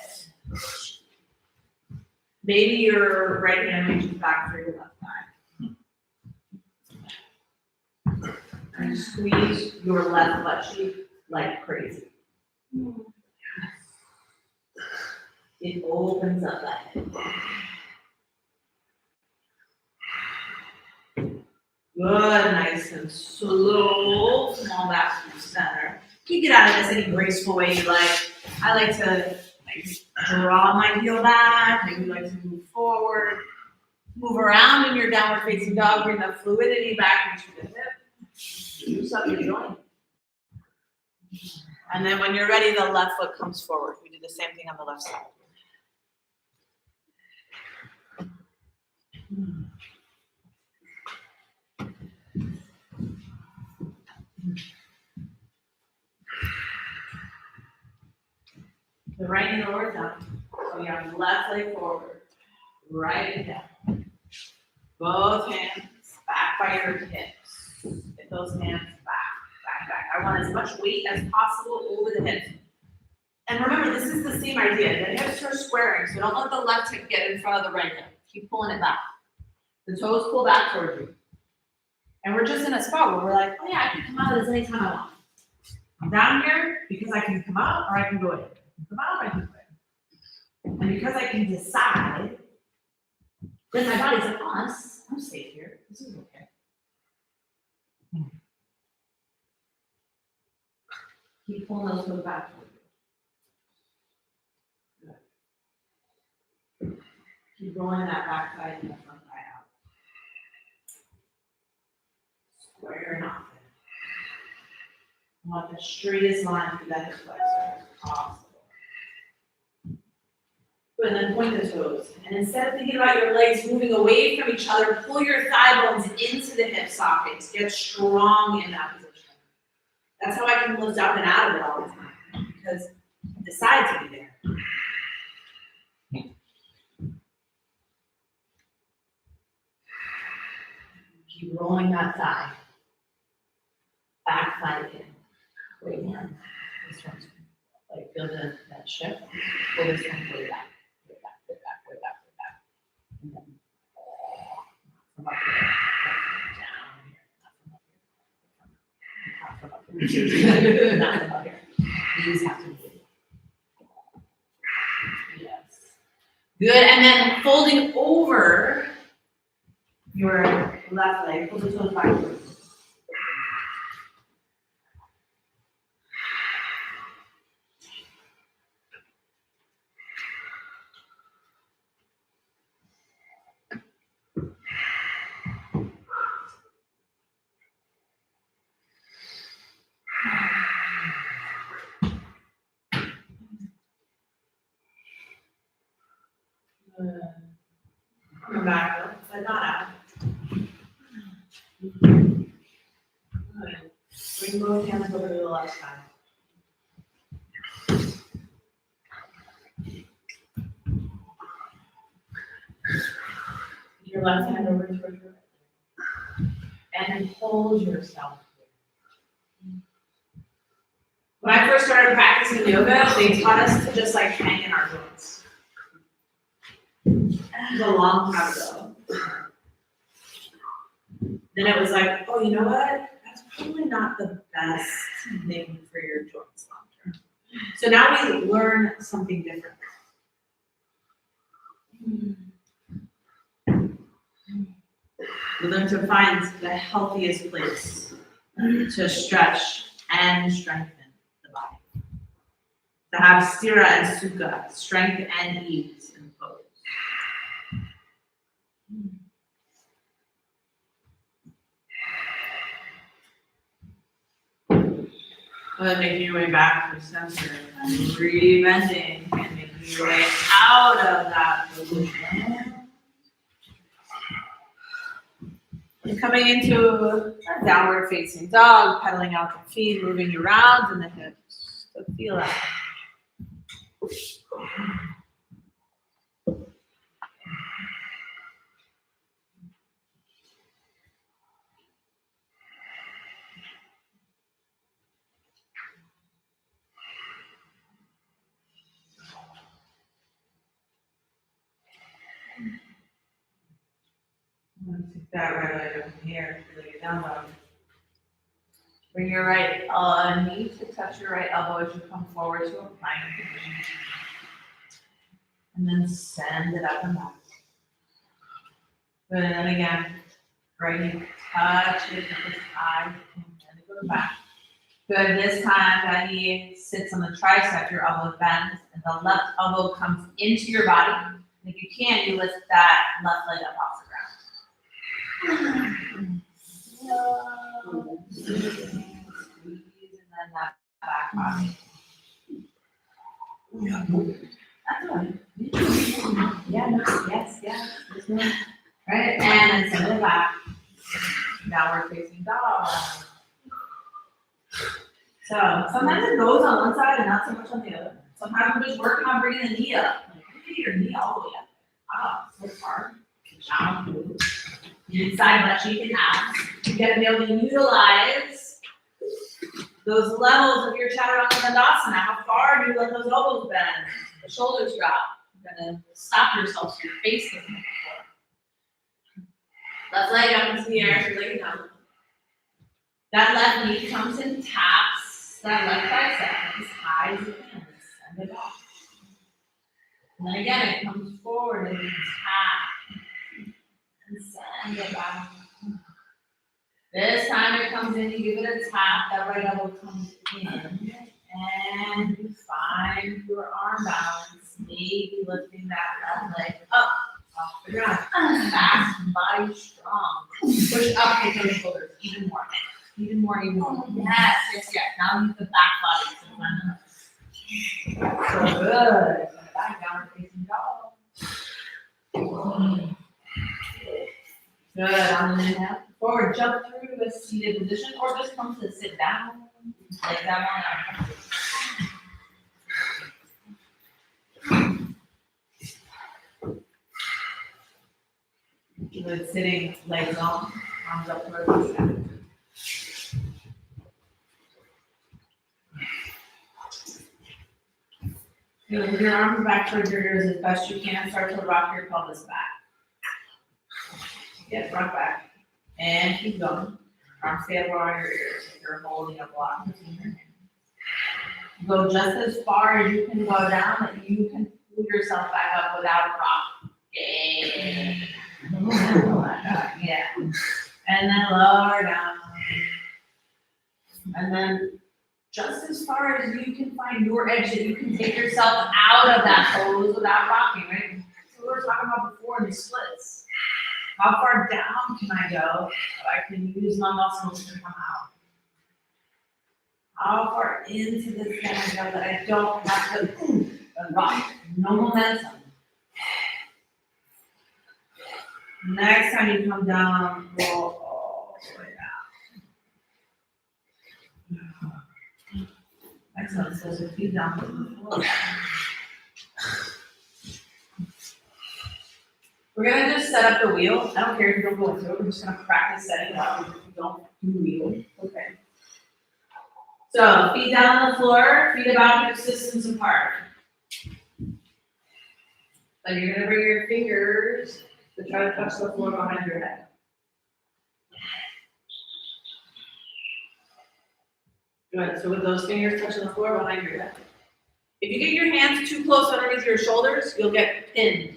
Maybe your right hand reaches back for your left thigh. And squeeze your left butt cheek like crazy. It opens up that hip. Good, nice and slow. Come on back to the center. You get out of this any graceful way you like. I like to draw my heel back. Maybe you like to move forward. Move around in your downward facing dog. Bring the fluidity back into the hip. Do something you're doing. And then when you're ready, the left foot comes forward. We do the same thing on the left side. The right and lower down. So you have left leg forward, right and down. Both hands back by your hips. Get those hands back, back, back. I want as much weight as possible over the hips. And remember, this is the same idea. The hips are squaring, so don't let the left hip get in front of the right hip. Keep pulling it back. The toes pull back towards you. And we're just in a spot where we're like, oh yeah, I can come out of this anytime I want. I'm down here because I can come out or I can go in. Come out or I can go in. And because I can decide, then my body's like, oh, I'm safe here. This is okay. Keep pulling those toes back towards you. Good. Keep rolling that back thigh and the front thigh out. Square and off it. I want the straightest line through that hip flexor as possible. Good, and then point the toes. And instead of thinking about your legs moving away from each other, pull your thigh bones into the hip sockets. Get strong in that position. That's how I can lift up and out of it all the time, because I decide to be there. Keep rolling that thigh. Back thigh in. Great hand. This one's like feel that shift. Pull this one way back. Way back, way back, way back, way back. And then from up here. Down here. Not from up here. Not from up here. These have to be. Yes. Good. And then folding over your left leg, pull the toes backwards. from back, but not out. Good. Bring both hands over to the left side. Your left hand over towards your right. And hold yourself here. When I first started practicing yoga, they taught us to just like hang in our joints. It was a long time ago. Then it was like, oh, you know what? That's probably not the best thing for your joints long term. So now we learn something different. We learn to find the healthiest place to stretch and strengthen the body. To have stira and sukha, strength and ease in pose. But making your way back to center, re-bending, and making your way out of that position. And coming into a downward facing dog, pedaling out the feet, moving around in the hips. So feel that. I'm gonna take that right leg up from here, lay it down dog. Bring your right knee to touch your right elbow as you come forward to a plank position. And then send it up and back. Good, and then again, right knee touch it to the side, and then it goes back. Good, this time that knee sits on the tricep, your elbow bends, and the left elbow comes into your body. And if you can, you lift that left leg up off the ground. Squeeze, and then that back body. That's right. Yeah, yes. This one. Right, and then send it back. Downward facing dog. So sometimes it goes on one side and not so much on the other. Sometimes we're just working on bringing the knee up. Like, get your knee all the way up. Ah, so far. Down. Inside butt cheek and abs. You gotta be able to utilize those levels of your chaturanga dandasana. How far do you let those elbows bend? The shoulders drop. You're gonna stop yourself so your face doesn't hit the floor. Left leg up into the air, your leg down. That left knee comes and taps that left tricep as high as you can. Send it off. And then again, it comes forward and you tap. And send it back. This time it comes in, you give it a tap, that right elbow comes in, and you find your arm balance, maybe lifting that left leg up off the ground. Fast, body strong. Push up, hit those shoulders, even more. Yes. Now use the back body to run up. So good. Back down facing dog. Good, on the inhale. Forward, jump through to a seated position, or just come to sit down. Like that one. Good, sitting, legs on, arms up towards the sky. Good, with your arms back towards your ears as best you can, start to rock your pelvis back. Yes, rock back. And keep going. Arms stay up on your ears if you're holding a block between your hands. Go just as far as you can go down, that you can pull yourself back up without a rock. Yeah. And then lower down. And then just as far as you can find your edge, that you can take yourself out of that pose without rocking, right? So we were talking about before in the splits. How far down can I go that I can use my muscles to come out? How far into this can I go that I don't have to rock? No momentum. Next time you come down, roll all the way down. Excellent, so your feet down to the floor. We're gonna just set up the wheel. I don't care if you don't go through it, we're just gonna practice setting it up. If you don't do the wheel, okay. So, feet down on the floor, feet about hip distance apart. Then you're gonna bring your fingers to try to touch the floor behind your head. Good, so with those fingers touching the floor behind your head. If you get your hands too close underneath your shoulders, you'll get pinned.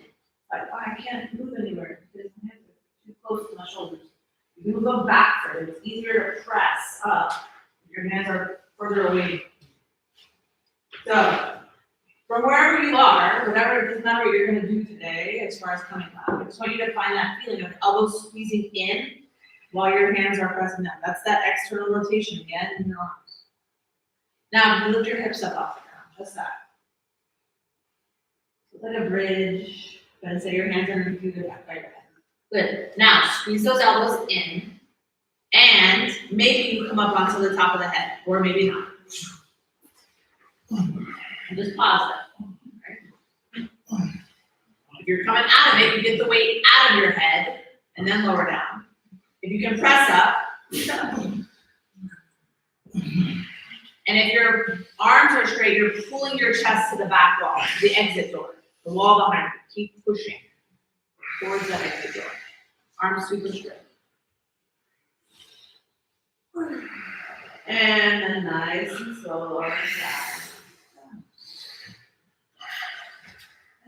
Like, oh, I can't move anywhere because my hands are too close to my shoulders. You move them back further, it's easier to press up. Your hands are further away. So, from wherever you are, whatever, it doesn't matter what you're gonna do today as far as coming up. I just want you to find that feeling of elbows squeezing in while your hands are pressing down. That's that external rotation again in your arms. Now, you lift your hips up off the ground, just that. It's like a bridge, then say your hands underneath you, go back, right back. Good. Now, squeeze those elbows in, and maybe you come up onto the top of the head, or maybe not. And just pause that. If you're coming out of it, you get the weight out of your head, and then lower down. If you can press up, and if your arms are straight, you're pulling your chest to the back wall, the exit door, the wall behind you. Keep pushing towards that exit door. Arms super straight. And then nice and slow, lower down.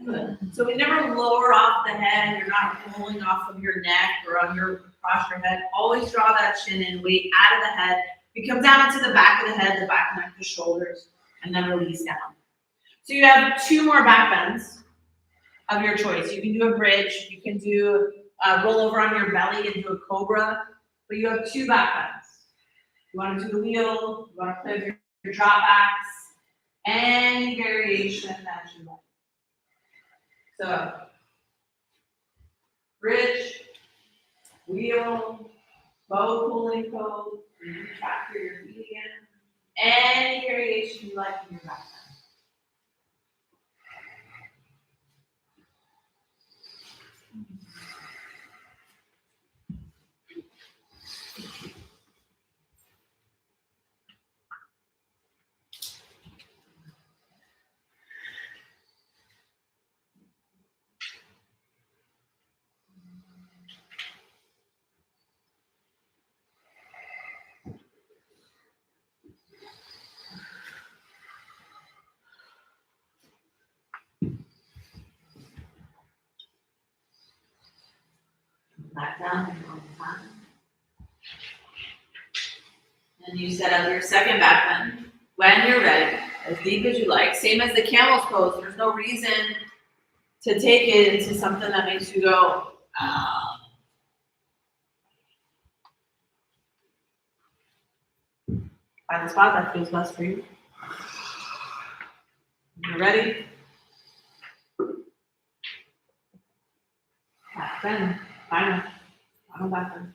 Good. So we never lower off the head. You're not pulling off of your neck or on your across your head. Always draw that chin in, weight out of the head. We come down into the back of the head, the back neck, the shoulders, and then release down. So you have two more back bends of your choice. You can do a bridge, you can do a roll over on your belly and do a cobra, but you have two back bends. You want to do the wheel, you want to play with your drop backs, any variation that you like. So, bridge, wheel, bow pulling pose, retract through your feet again. Any variation you like in your back back down one time. And you set up your second back bend when you're ready, as deep as you like. Same as the camel's pose. There's no reason to take it into something that makes you go, ah. Find the spot that feels best for you. You're ready? Back bend. Final back bend.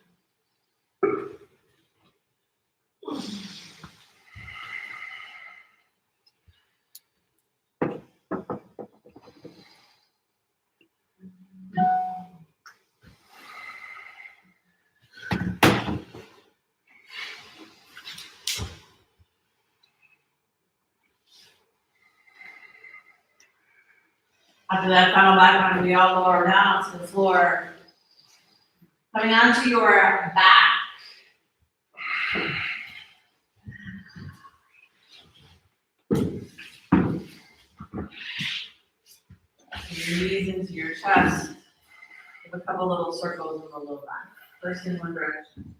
After that final back bend, we all lower down to the floor. Coming onto your back. Your knees into your chest. Give a couple little circles in the low back. First in one direction.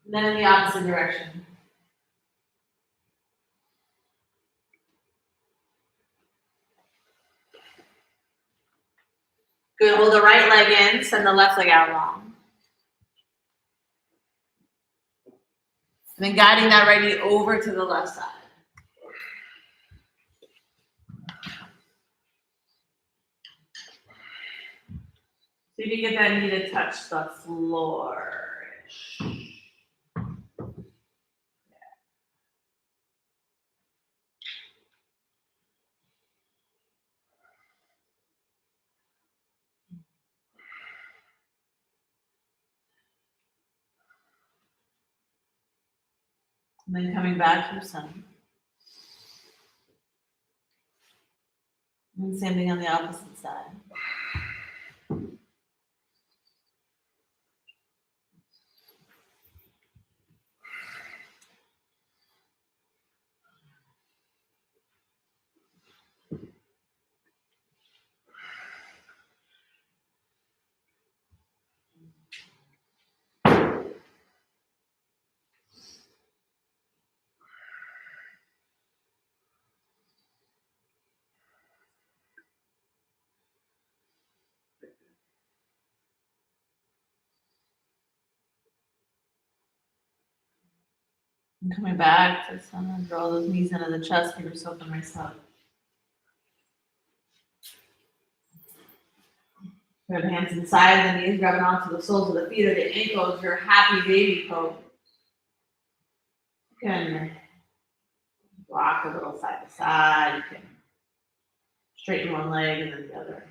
And then in the opposite direction. Good, hold the right leg in, send the left leg out long. And then guiding that right knee over to the left side. See if you get that knee to touch the floor. And then coming back to your sun. And same thing on the opposite side. And coming back to sun and draw those knees into the chest, give yourself a nice hug. Grab hands inside the knees, grabbing onto the soles of the feet or the ankles, your happy baby pose. You can rock a little side to side. You can straighten one leg and then the other.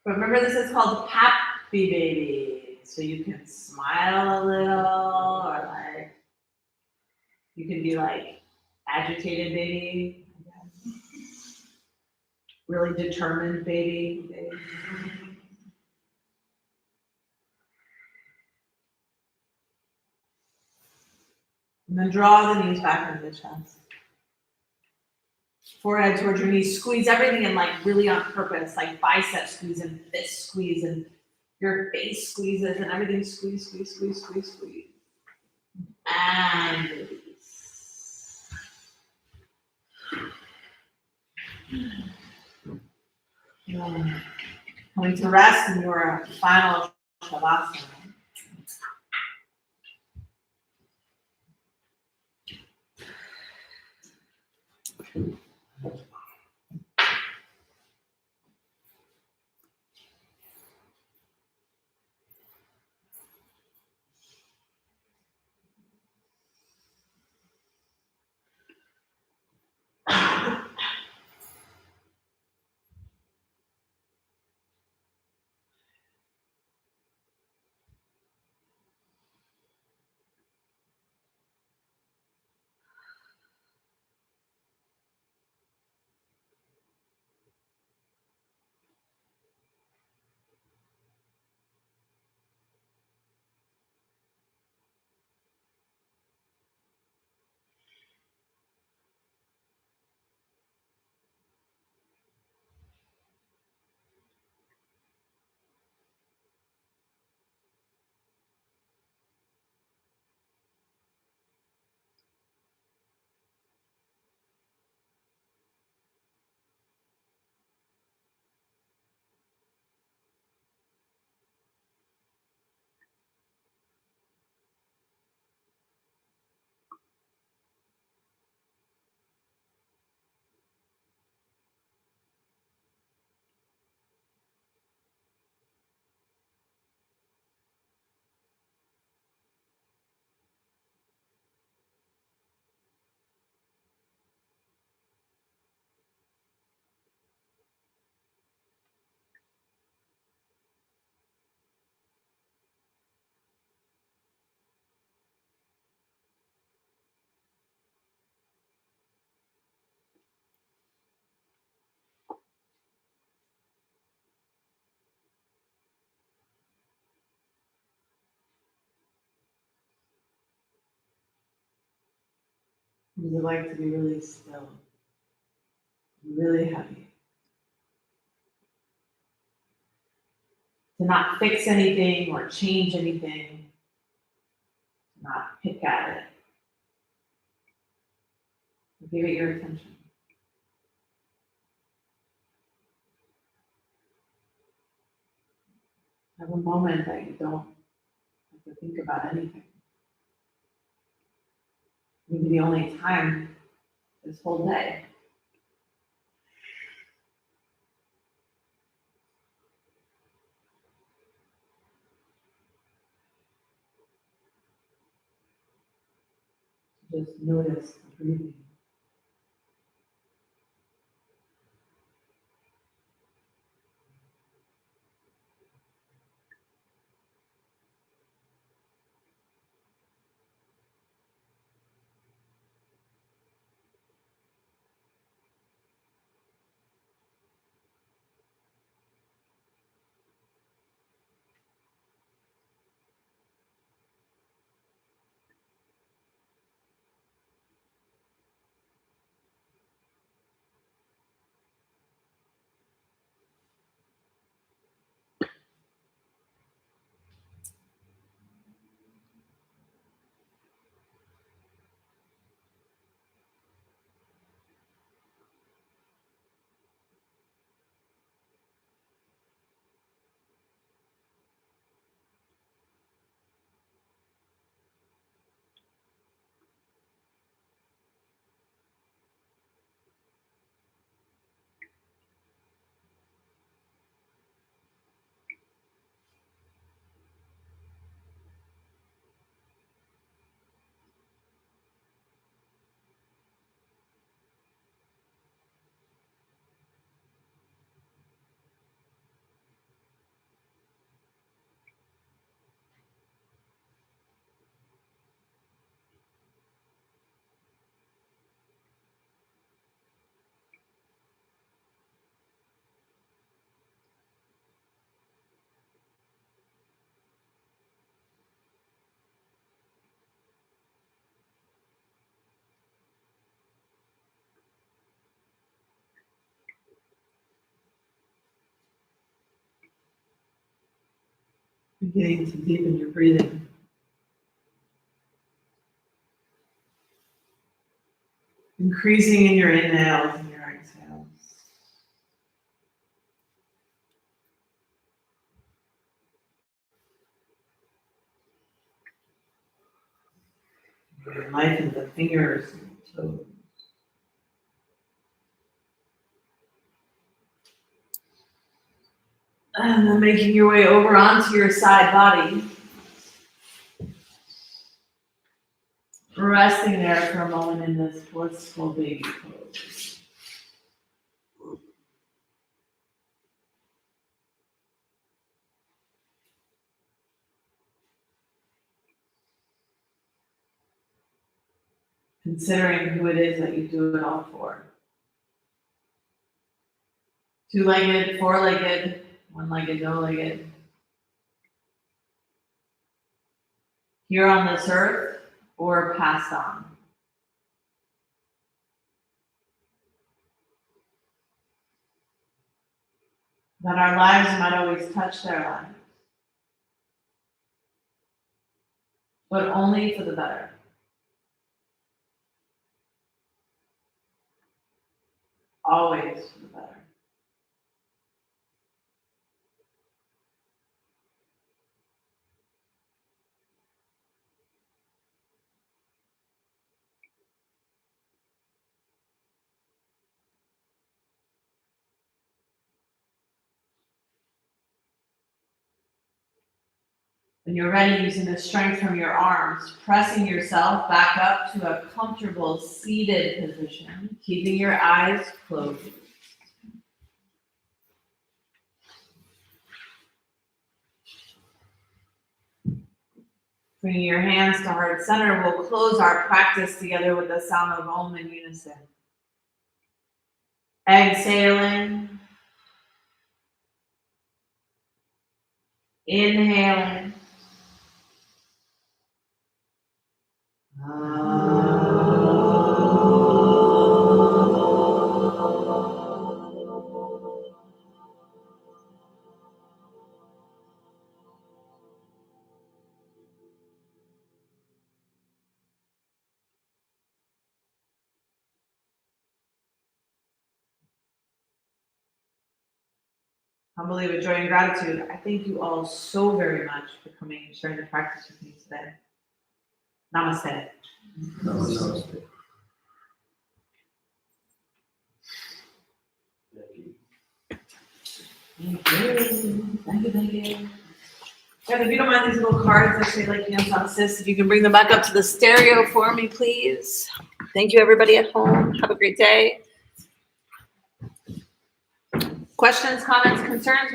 But remember, this is called happy baby. So you can smile a little, or like, you can be like agitated baby, really determined baby. And then draw the knees back into the chest. Forehead towards your knees. Squeeze everything in like really on purpose, like bicep squeeze and fist squeeze and your face squeezes and everything squeeze, squeeze, squeeze, squeeze, squeeze. And release. Coming to rest in your final shavasana. You would like to be really still, really heavy. To not fix anything or change anything, to not pick at it. Give it your attention. Have a moment that you don't have to think about anything. Maybe the only time this whole day. Just notice the breathing. Beginning to deepen your breathing. Increasing in your inhales and your exhales. Lighten the fingers and toes. And then making your way over onto your side body. Resting there for a moment in this blissful baby pose. Considering who it is that you do it all for. Two-legged, four-legged, one-legged, no-legged. Here on this earth or passed on. That our lives might always touch their lives, but only for the better. Always for the better. When you're ready, using the strength from your arms, pressing yourself back up to a comfortable seated position, keeping your eyes closed. Bringing your hands to heart center, we'll close our practice together with the sound of Om in unison. Exhaling. Inhaling. Humbly with joy and gratitude, I thank you all so very much for coming and sharing the practice with me today. Namaste. Namaste. Thank you. Thank you. And if you don't mind these little cards that say like hands on assist, if you can bring them back up to the stereo for me, please. Thank you, everybody at home. Have a great day. Questions, comments, concerns?